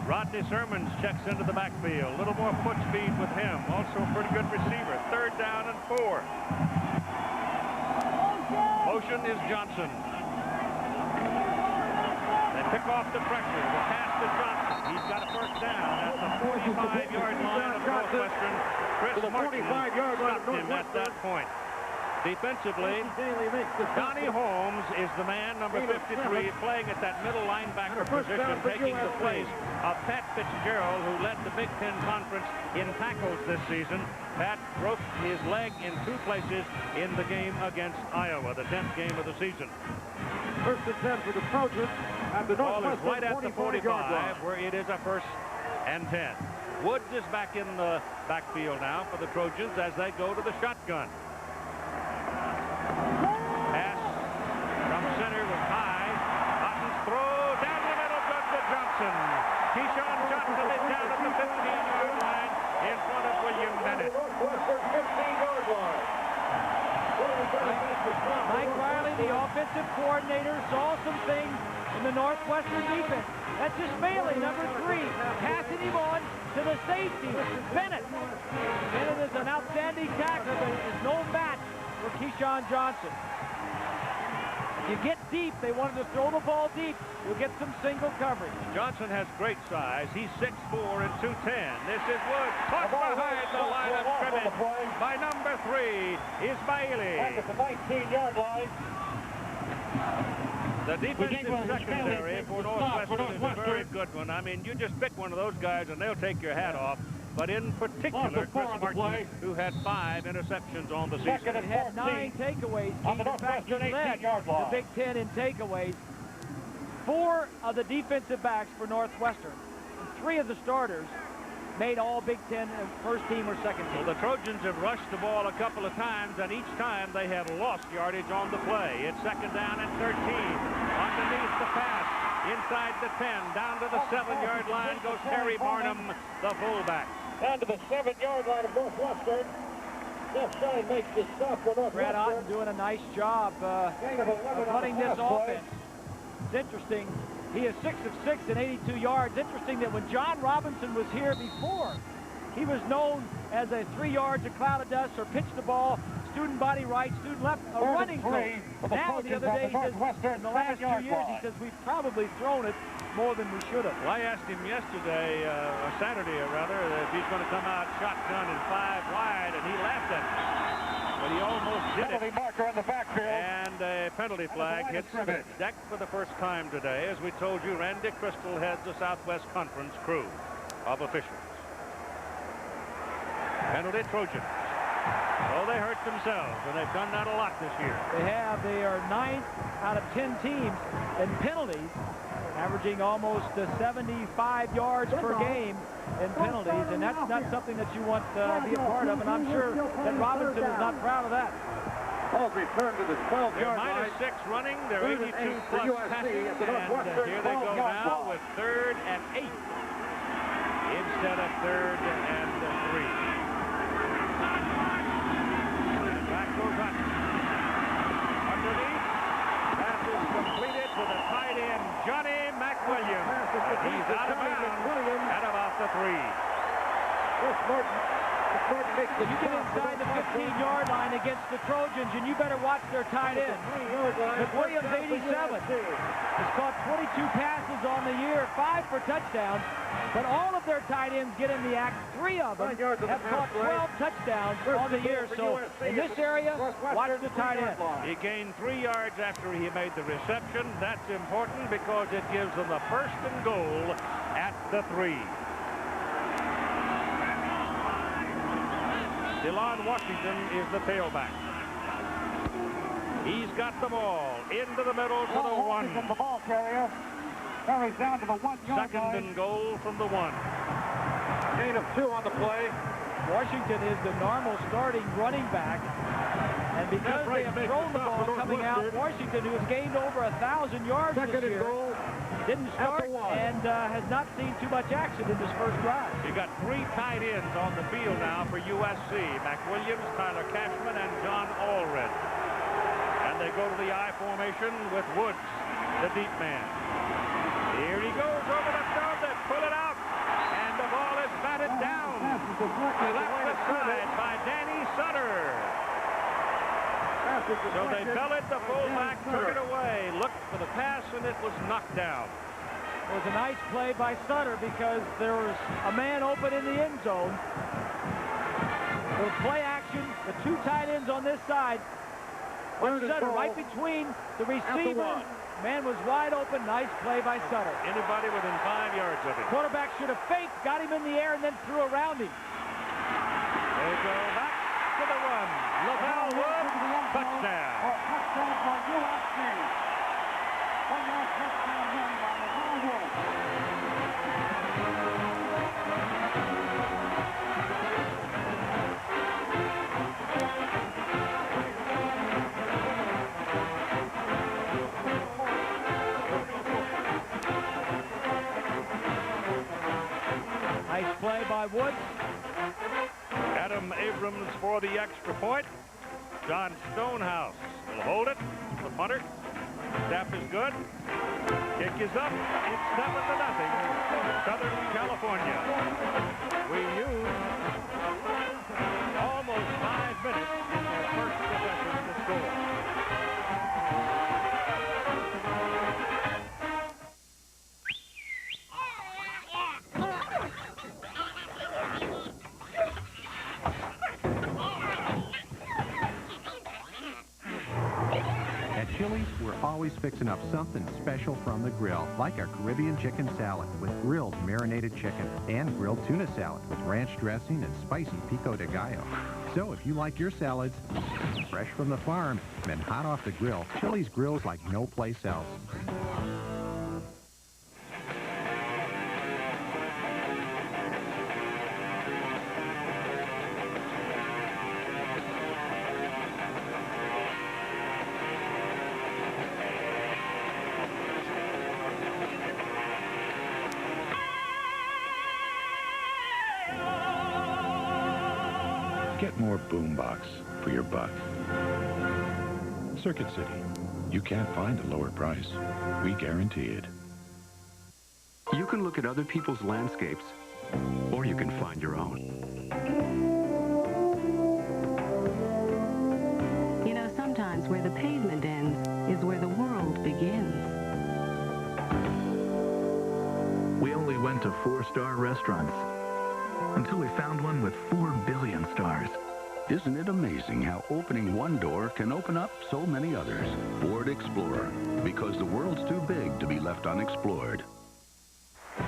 Rodney Sermons checks into the backfield. A little more foot speed with him. Also a pretty good receiver. 3rd down and 4. Motion is Johnson. They pick off the pressure. The pass to Johnson. He's got a first down at the 45-yard line of Northwestern. Chris Martin stopped him at that point. Defensively, Donnie Holmes is the man, number 53, playing at that middle linebacker position, taking the place of Pat Fitzgerald, who led the Big Ten Conference in tackles this season. Pat broke his leg in 2 places in the game against Iowa, the 10th game of the season. First and 10 for the Trojans. The ball is right at the 45, where it is a 1st and 10. Woods is back in the backfield now for the Trojans as they go to the shotgun. Pass from center was high. Otten's throw down the middle, good to Johnson. Keyshawn Johnson is down at the 15-yard line in front of William Bennett. 15-yard line. Mike Riley, the offensive coordinator, saw some things in the Northwestern defense. That's just Bailey, number 3, passing him on to the safety, Bennett. Bennett is an outstanding tackler, but is no match for Keyshawn Johnson. If you get deep, they wanted to throw the ball deep. You'll get some single coverage. Johnson has great size. He's 6'4" and 210. This is Woods, caught behind the line of scrimmage by number 3 is Bailey. At the 19-yard line. The defensive secondary for Northwestern is a very good one. I mean, you just pick one of those guys and they'll take your hat off. But in particular, Chris Martin, who had 5 interceptions on the season. He had 9 takeaways. In fact, he led the Big Ten in takeaways. 4 of the defensive backs for Northwestern, and 3 of the starters made all Big Ten first team or second team. Well, the Trojans have rushed the ball a couple of times, and each time they have lost yardage on the play. It's 2nd down and 13. Underneath the pass, inside the 10, down to the 7-yard line goes Harry Barnum, the fullback. Down to the 7-yard line of Northwestern. Jeff Shine makes the stop for Northwestern. Brad Otten doing a nice job of running this offense. It's interesting. He is 6 of 6 and 82 yards. Interesting that when John Robinson was here before, he was known as a 3 yards, a cloud of dust, or pitch the ball, student body right, student left, a running coach. Now, the other day, he says, in the last 2 years, he says, we've probably thrown it more than we should have. Well, I asked him yesterday, or Saturday, or rather, if he's going to come out shotgun and 5 wide, and he laughed at me. But he almost did it. Penalty marker in the backfield. And a penalty flag hits the deck for the first time today. As we told you, Randy Crystal heads the Southwest Conference crew of officials. Penalty Trojans. Oh, they hurt themselves, and they've done that a lot this year. They have. They are 9th out of 10 teams in penalties, averaging almost 75 yards per game in penalties, and that's not something that you want to be a part of, and I'm sure that Robinson is not proud of that. Ball returned to the 12-yard line. They're -6 running. They're 82 plus passing, and here they go now with 3rd and 8 instead of 3rd and 3. Back goes up. Underneath. Pass is completed to the tight end, Johnny McWilliams. He's out of bounds at about the 3. You get inside the 15-yard line against the Trojans, and you better watch their tight end. McWilliams, 87, has caught 22 passes on the year, 5 for touchdowns, but all of their tight ends get in the act. 3 of them have caught 12 touchdowns on the year, so in this area, watch the tight end. He gained 3 yards after he made the reception. That's important because it gives them a 1st and goal at the 3. DeLon Washington is the tailback. He's got the ball into the middle to the 1. The ball carrier carries down to the 1-yard line. 2nd and goal from the 1. Gain of 2 on the play. Washington is the normal starting running back, and because they have thrown the ball coming out, Washington, who has gained over 1,000 yards this year, Didn't start and has not seen too much action in this first drive. You got 3 tight ends on the field now for USC. McWilliams, Tyler Cashman, and John Allred. And they go to the I formation with Woods, the deep man. Here he goes over the throw. They pull it out. And the ball is batted down. Left side by Danny Sutter. So they belted the fullback, took it away, looked for the pass, and it was knocked down. It was a nice play by Sutter because there was a man open in the end zone. Little play action, the 2 tight ends on this side. Sutter right between the receiver. Man was wide open. Nice play by Sutter. Anybody within 5 yards of him. Quarterback should have faked, got him in the air, and then threw around him. They go back to the run. Lavelle Woods, touchdown. Touchdown for USC. 1-yard touchdown run by Lavelle Woods. Nice play by Woods. Adam Abrams for the extra point. John Stonehouse will hold it. The punter. Snap is good. Kick is up. It's 7-0. Southern California. We used almost 5 minutes in their first possession to score. Chili's, we're always fixing up something special from the grill, like our Caribbean chicken salad with grilled marinated chicken and grilled tuna salad with ranch dressing and spicy pico de gallo. So if you like your salads fresh from the farm and hot off the grill, Chili's grills like no place else. Get more boombox for your buck. Circuit City. You can't find a lower price. We guarantee it. You can look at other people's landscapes, or you can find your own. You know, sometimes where the pavement ends is where the world begins. We only went to 4-star restaurants until we found one with 4 billion stars. Isn't it amazing how opening one door can open up so many others? Ford Explorer, because the world's too big to be left unexplored.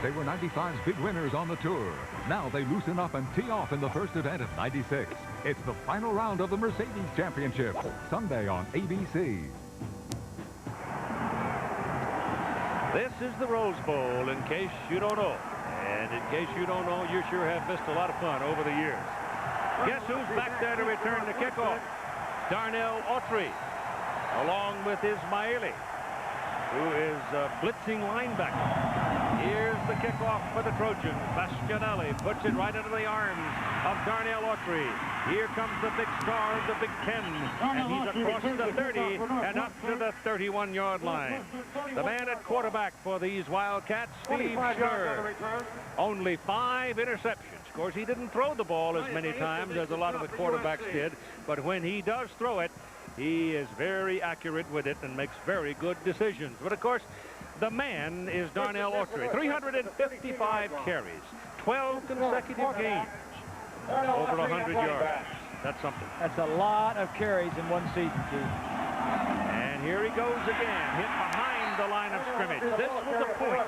They were 95's big winners on the tour. Now they loosen up and tee off in the first event of 96. It's the final round of the Mercedes Championship, Sunday on ABC. This is the Rose Bowl, in case you don't know. And in case you don't know, you sure have missed a lot of fun over the years. Guess who's back there to return the kickoff? Darnell Autry, along with Ismaili, who is a blitzing linebacker. Here's the kickoff for the Trojans. Bastianelli puts it right into the arms of Darnell Autry. Here comes the big star of the Big Ten, and he's across the 30 and up to the 31-yard line. The man at quarterback for these Wildcats, Steve Scherr. Only 5 interceptions. Of course, he didn't throw the ball as many times as a lot of the quarterbacks did, but when he does throw it, he is very accurate with it and makes very good decisions. But of course, the man is Darnell Autry. 355 carries, 12 consecutive games, over 100 yards. That's something. That's a lot of carries in one season, Keith. And here he goes again, hit behind the line of scrimmage. This was a point.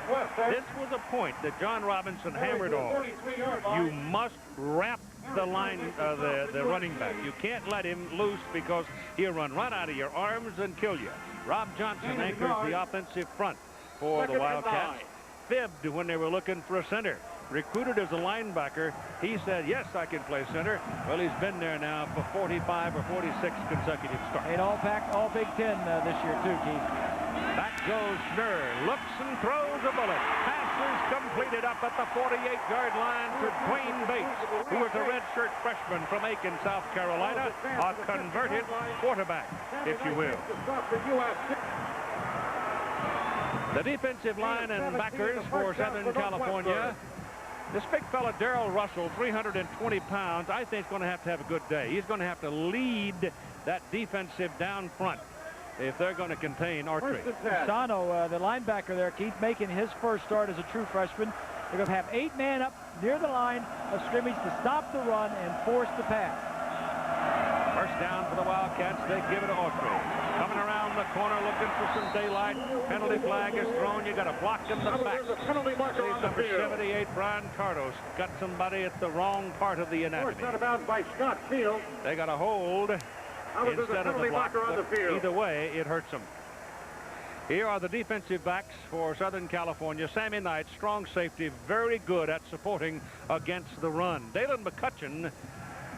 This was a point that John Robinson hammered on. You must wrap the line, the running back. You can't let him loose because he'll run right out of your arms and kill you. Rob Johnson anchors the offensive front for the Wildcats. Fibbed when they were looking for a center. Recruited as a linebacker, he said, yes, I can play center. Well, he's been there now for 45 or 46 consecutive starts. Made all Big Ten this year, too, Keith. Back goes Schnurr. Looks and throws a bullet. Passes completed up at the 48-yard line to Dwayne Bates, who is a redshirt freshman from Aiken, South Carolina, a converted quarterback, if you will. The defensive line and backers for Southern California. This big fella, Darrell Russell, 320 pounds, I think is going to have a good day. He's going to have to lead that defensive down front if they're going to contain Autry. Sano, the linebacker there, Keith, making his first start as a true freshman. They're going to have 8 men up near the line of scrimmage to stop the run and force the pass. First down for the Wildcats. They give it to Autry. Coming around the corner looking for some daylight. Penalty flag is thrown. You got a block in the back. Number 78, Brian Cardos, got somebody at the wrong part of the anatomy. Forced out of bounds by Scott Field. They got a hold instead of the block. Either way, it hurts them. Here are the defensive backs for Southern California. Sammy Knight, strong safety, very good at supporting against the run. Dalen McCutcheon,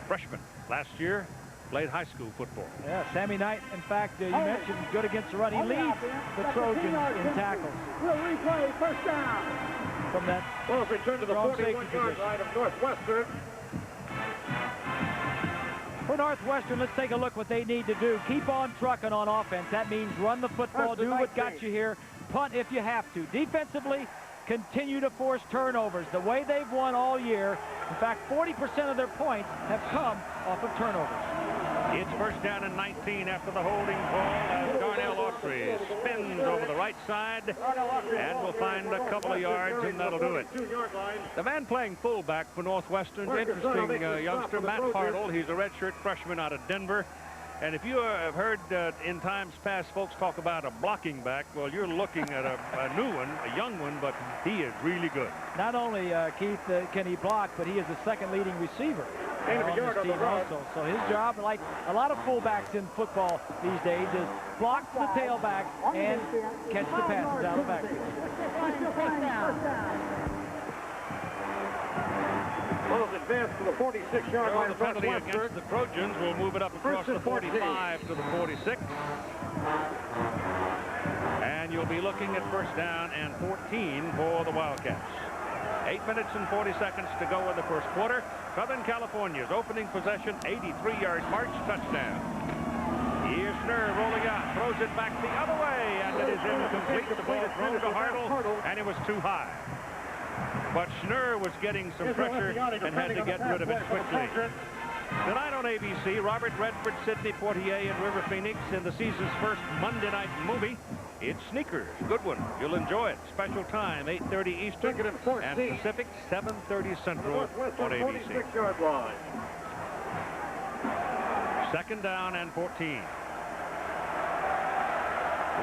freshman, last year played high school football. Yeah, Sammy Knight, in fact, you mentioned good against the run. He leads the Trojans in tackles. We'll replay first down. From that Well, return to the 41-yard line of Northwestern. For Northwestern, let's take a look what they need to do. Keep on trucking on offense. That means run the football, do what got you here, punt if you have to. Defensively, continue to force turnovers. The way they've won all year, in fact, 40% of their points have come off of turnovers. It's first down and 19 after the holding call as Darnell Autry spins over the right side and will find a couple of yards, and that'll do it. The man playing fullback for Northwestern, interesting youngster, Matt Hartle. He's a redshirt freshman out of Denver. And if you have heard in times past folks talk about a blocking back, well, you're looking at a new one, a young one, but he is really good. Not only, Keith, can he block, but he is the second leading receiver on this team also. So his job, like a lot of fullbacks in football these days, is block the tailback and catch the passes out of the backfield. Well, advanced to the 46-yard line. The penalty against the Trojans will move it up across the 45 to the 46. And you'll be looking at first down and 14 for the Wildcats. 8 minutes and 40 seconds to go in the first quarter. Southern California's opening possession, 83-yard march touchdown. Here's Schnurr rolling out, throws it back the other way, and it is incomplete. The ball thrown to Hartle, and it was too high. But Schnurr was getting some pressure and had to get rid of it quickly. Tonight on ABC, Robert Redford, Sidney Poitier, and River Phoenix in the season's first Monday night movie. It's Sneakers. Good one. You'll enjoy it. Special time, 8:30 Eastern and Pacific, 7:30 Central on ABC. Second down and 14.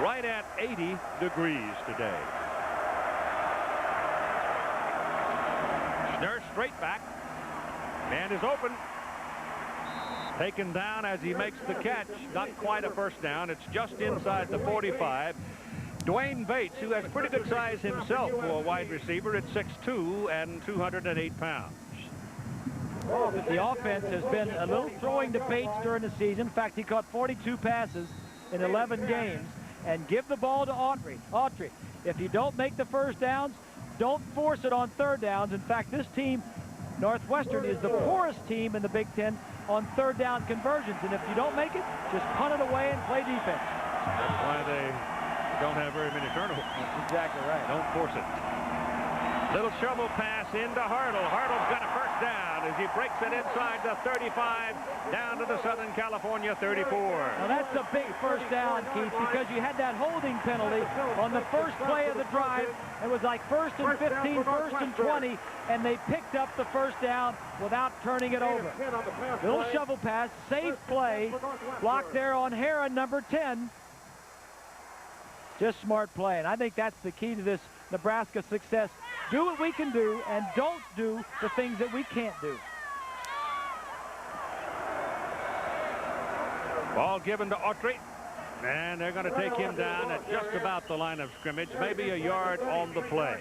Right at 80 degrees today. Schnurr straight back. Man is open. Taken down as he makes the catch. Not quite a first down. It's just inside the 45. Dwayne Bates, who has pretty good size himself for a wide receiver at 6'2" and 208 pounds. The offense has been a little throwing to Bates during the season. In fact, he caught 42 passes in 11 games. And give the ball to Autry. If you don't make the first downs, don't force it on third downs. In fact, this team, Northwestern, is the poorest team in the Big Ten on third down conversions. And if you don't make it, just punt it away and play defense. That's why they don't have very many turnovers. That's exactly right. Don't force it. Little shovel pass into Hartle. Hartle's got a first down as he breaks it inside the 35 down to the Southern California 34. Now that's a big first down, Keith, because you had that holding penalty on the first play of the drive. It was like 1st and 15, 1st and 20, and they picked up the first down without turning it over. Little shovel pass, safe play, blocked there on Heron, number 10. Just smart play, and I think that's the key to this Nebraska success. Do what we can do, and don't do the things that we can't do. Ball given to Autry, and they're going to take him down at just about the line of scrimmage, maybe a yard on the play.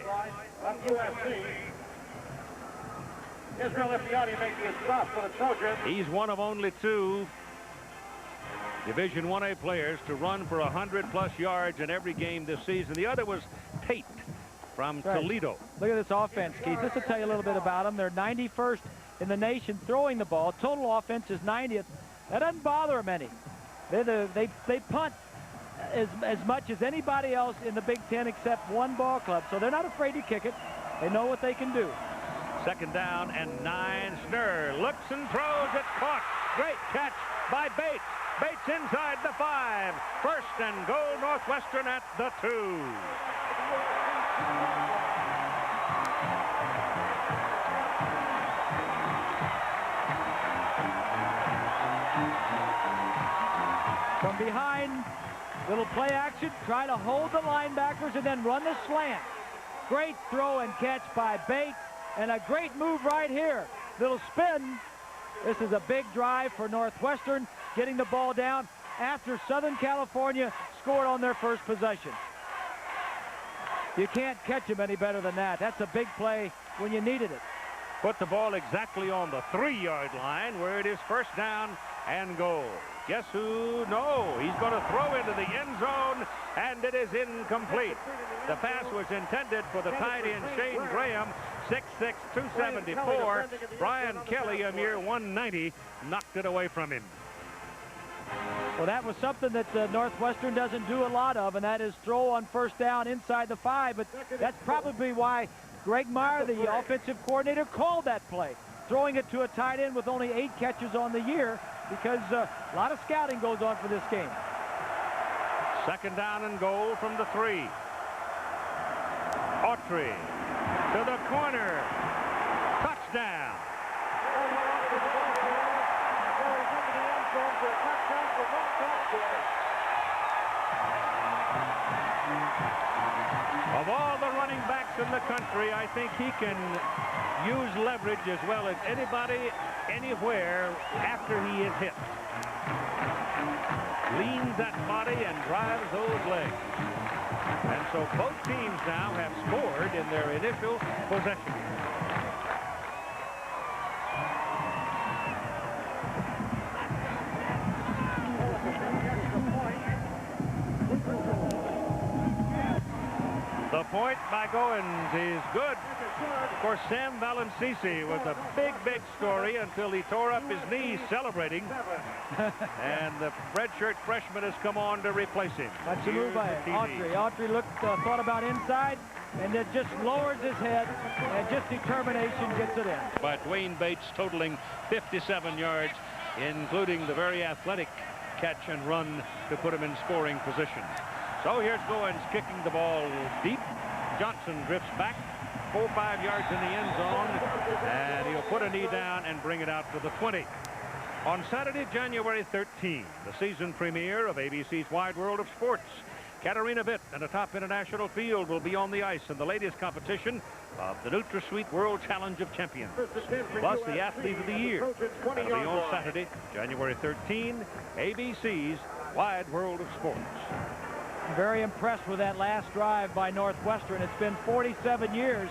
Israel Efiati making a stop for the Trojans. He's one of only two Division 1A players to run for 100+ yards in every game this season. The other was Tate from Toledo. Look at this offense, Keith. This will tell you a little bit about them. They're 91st in the nation throwing the ball. Total offense is 90th. That doesn't bother them any. They punt as much as anybody else in the Big Ten except one ball club. So they're not afraid to kick it. They know what they can do. 2nd down and 9. Schnurr looks and throws. It's caught. Great catch by Bates. Bates inside the 5. 1st and goal, Northwestern at the 2. From behind, little play action, try to hold the linebackers and then run the slant. Great throw and catch by Bates, and a great move right here. Little spin. This is a big drive for Northwestern, getting the ball down after Southern California scored on their first possession. You can't catch them any better than that. That's a big play when you needed it. Put the ball exactly on the 3-yard line where it is 1st down and goal. Guess who? No, he's going to throw into the end zone, and it is incomplete. The pass was intended for the tight end Shane Graham, 6'6", 274. Brian Kelly, a mere 190, knocked it away from him. Well, that was something that Northwestern doesn't do a lot of, and that is throw on 1st down inside the 5. But that's probably why Greg Meyer, the offensive coordinator, called that play, throwing it to a tight end with only 8 catches on the year, because a lot of scouting goes on for this game. 2nd down and goal from the 3. Autry to the corner. Touchdown. Of all the running backs in the country, I think he can use leverage as well as anybody, anywhere after he is hit. Leans that body and drives those legs. And so both teams now have scored in their initial possession. The point by Goins is good. Of course, Sam Valancisi was a big story until he tore up his knees celebrating. And the redshirt freshman has come on to replace him. That's a move by Autry. Autry thought about inside, and then just lowers his head, and just determination gets it in. By Dwayne Bates, totaling 57 yards, including the very athletic catch and run to put him in scoring position. So here's Goins kicking the ball deep. Johnson drifts back 4 or 5 yards in the end zone, and he'll put a knee down and bring it out to the 20. On Saturday, January 13, the season premiere of ABC's Wide World of Sports. Katarina Witt and a top international field will be on the ice in the latest competition of the NutraSweet World Challenge of Champions, plus the Athlete of the Year. That'll be on Saturday, January 13, ABC's Wide World of Sports. Very impressed with that last drive by Northwestern. It's been 47 years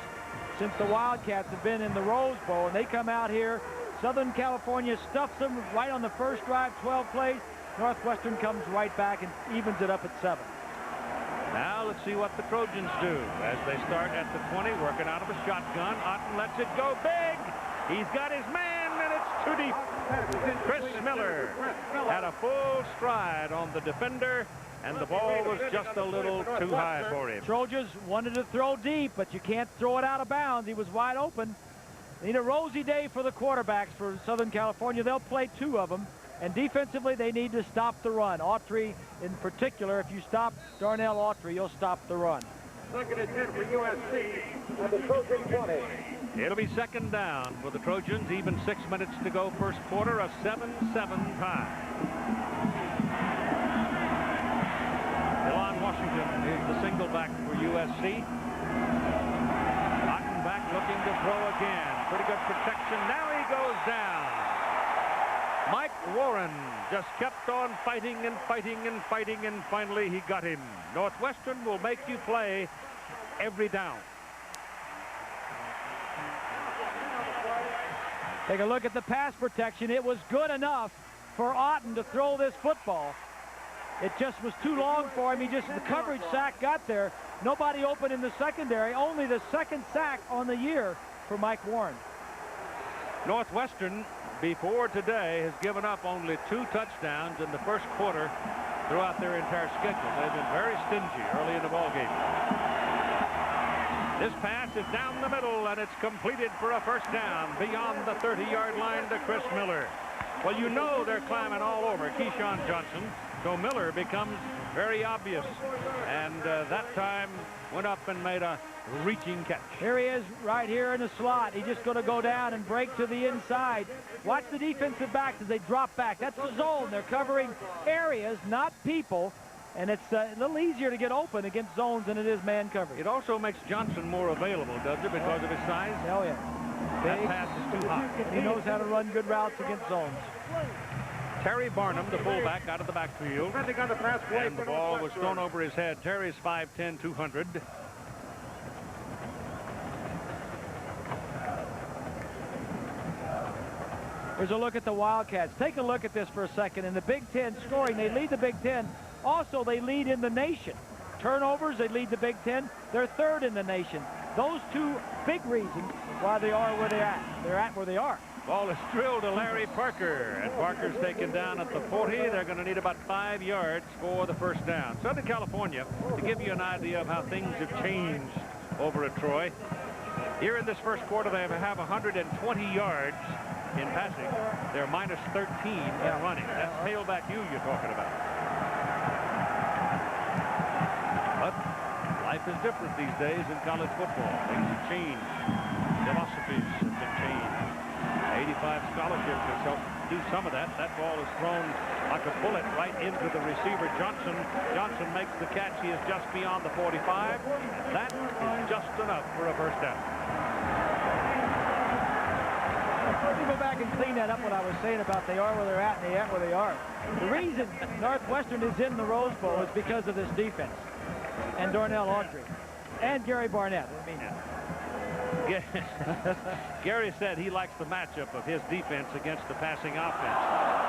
since the Wildcats have been in the Rose Bowl, and they come out here. Southern California stuffs them right on the first drive, 12 plays. Northwestern comes right back and evens it up at 7. Now let's see what the Trojans do as they start at the 20, working out of a shotgun. Otten lets it go big. He's got his man, and it's too deep. Chris Miller had a full stride on the defender, and the ball was just a little too high for him. Trojans wanted to throw deep, but you can't throw it out of bounds. He was wide open. They need a rosy day for the quarterbacks for Southern California. They'll play 2 of them. And defensively, they need to stop the run. Autry, in particular, if you stop Darnell Autry, you'll stop the run. 2nd and 10 for USC at the Trojan 20. It'll be 2nd down for the Trojans. Even 6 minutes to go first quarter, a 7-7 tie. Elon Washington is the single back for USC. Ottenbach looking to throw again. Pretty good protection. Now he goes down. Mike Warren just kept on fighting and fighting and fighting, and finally he got him. Northwestern will make you play every down. Take a look at the pass protection. It was good enough for Otten to throw this football. It just was too long for him. The coverage sack got there. Nobody open in the secondary. Only the second sack on the year for Mike Warren. Northwestern, before today, has given up only 2 touchdowns in the first quarter throughout their entire schedule. They've been very stingy early in the ballgame. This pass is down the middle, and it's completed for a first down beyond the 30-yard line to Chris Miller. Well, you know they're climbing all over Keyshawn Johnson, so Miller becomes very obvious. And that time went up and made a reaching catch. Here he is right here in the slot. He's just going to go down and break to the inside. Watch the defensive backs as they drop back. That's the zone. They're covering areas, not people. And it's a little easier to get open against zones than it is man coverage. It also makes Johnson more available, does it, because of his size? Hell yeah. That pass is too high. He knows how to run good routes against zones. Terry Barnum, the fullback, out of the backfield. And the ball was thrown over his head. Terry's 5'10", 200. Here's a look at the Wildcats. Take a look at this for a second. In the Big Ten scoring, they lead the Big Ten. Also, they lead in the nation. Turnovers, they lead the Big Ten. They're third in the nation. Those 2 big reasons why they are where they're at. They're at where they are. Ball is drilled to Larry Parker, and Parker's taken down at the 40. They're going to need about 5 yards for the first down. Southern California, to give you an idea of how things have changed over at Troy, here in this first quarter, they have 120 yards in passing. They're minus 13 in running. That's tailback you're talking about. But life is different these days in college football. Things have changed. Philosophies have been changed. 85 scholarship has helped do some of that. That ball is thrown like a bullet right into the receiver, Johnson. Johnson makes the catch. He is just beyond the 45. That is just enough for a first down. Let me go back and clean that up, what I was saying about they are where they're at and they at where they are. The reason Northwestern is in the Rose Bowl is because of this defense. And Darnell Audrey. And Gary Barnett. I mean, Gary said he likes the matchup of his defense against the passing offense.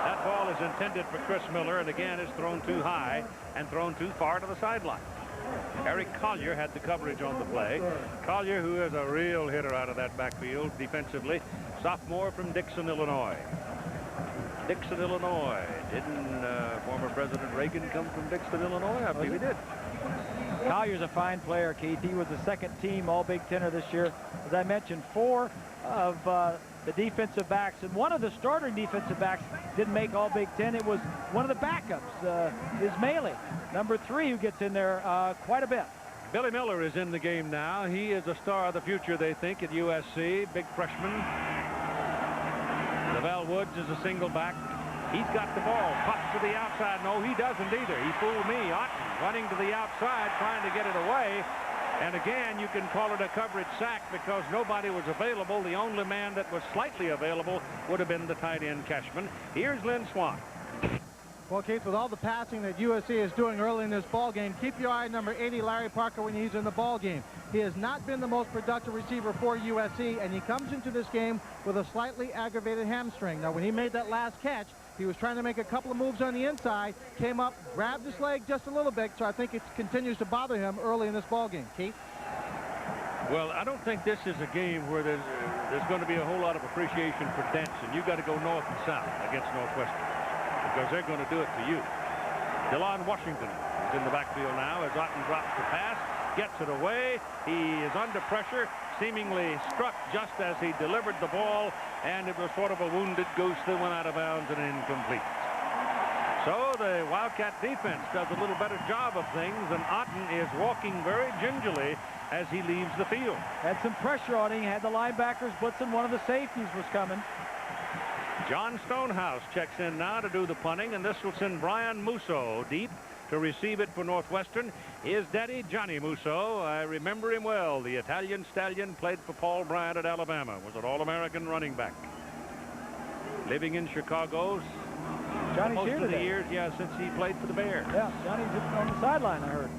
That ball is intended for Chris Miller, and again is thrown too high and thrown too far to the sideline. Eric Collier had the coverage on the play. Collier, who is a real hitter out of that backfield defensively, sophomore from Dixon, Illinois. Dixon, Illinois. Didn't former President Reagan come from Dixon, Illinois? I believe he did. Collier's a fine player, Keith. He was the second team All-Big Tenner this year. As I mentioned, 4 of the defensive backs, and one of the starting defensive backs didn't make All-Big Ten. It was one of the backups, Ismaili, number 3, who gets in there quite a bit. Billy Miller is in the game now. He is a star of the future, they think, at USC. Big freshman. Lavelle Woods is a single back. He's got the ball. Puts to the outside. No, he doesn't either. He fooled me. Otten running to the outside, trying to get it away. And again, you can call it a coverage sack because nobody was available. The only man that was slightly available would have been the tight end Cashman. Here's Lynn Swan. Well, Keith, with all the passing that USC is doing early in this ball game, keep your eye on number 80, Larry Parker, when he's in the ball game. He has not been the most productive receiver for USC, and he comes into this game with a slightly aggravated hamstring. Now, when he made that last catch, he was trying to make a couple of moves on the inside, came up, grabbed his leg just a little bit, so I think it continues to bother him early in this ball game. Keith? Well, I don't think this is a game where there's going to be a whole lot of appreciation for Denson. You've got to go north and south against Northwestern because they're going to do it to you. DeLon Washington is in the backfield now as Otten drops the pass, gets it away. He is under pressure, seemingly struck just as he delivered the ball, and it was sort of a wounded goose that went out of bounds and incomplete. So the Wildcat defense does a little better job of things, and Otten is walking very gingerly as he leaves the field. Had some pressure on him. Had the linebackers blitzing. One of the safeties was coming. John Stonehouse checks in now to do the punting, and this will send Brian Musso deep to receive it for Northwestern. His daddy, Johnny Musso, I remember him well. The Italian stallion, played for Paul Bryant at Alabama, was an All-American running back. Living in Chicago most of the years, since he played for the Bears. Yeah, Johnny's on the sideline, I heard.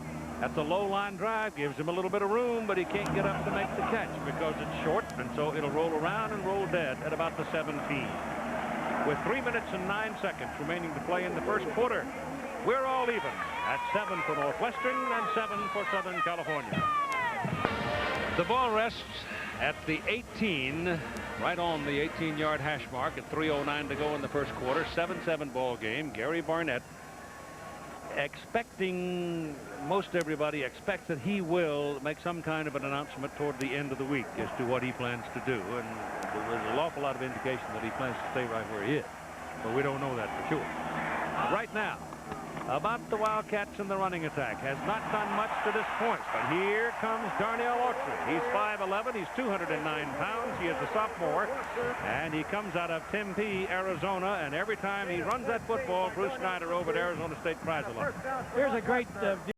That's a low-line drive, gives him a little bit of room, but he can't get up to make the catch because it's short, and so it'll roll around and roll dead at about the 17. With 3 minutes and 9 seconds remaining to play in the first quarter, We're all even at 7 for Northwestern and 7 for Southern California. The ball rests at the 18, right on the 18-yard hash mark at 3:09 to go in the first quarter. 7-7 ball game. Gary Barnett expecting, most everybody expects that he will make some kind of an announcement toward the end of the week as to what he plans to do. And there's an awful lot of indication that he plans to stay right where he is. But we don't know that for sure. Right now, about the Wildcats and the running attack has not done much to this point. But here comes Darnell Autry. He's 5'11". He's 209 pounds. He is a sophomore. And he comes out of Tempe, Arizona. And every time he runs that football, Bruce Snyder over at Arizona State cries a lot. Here's a great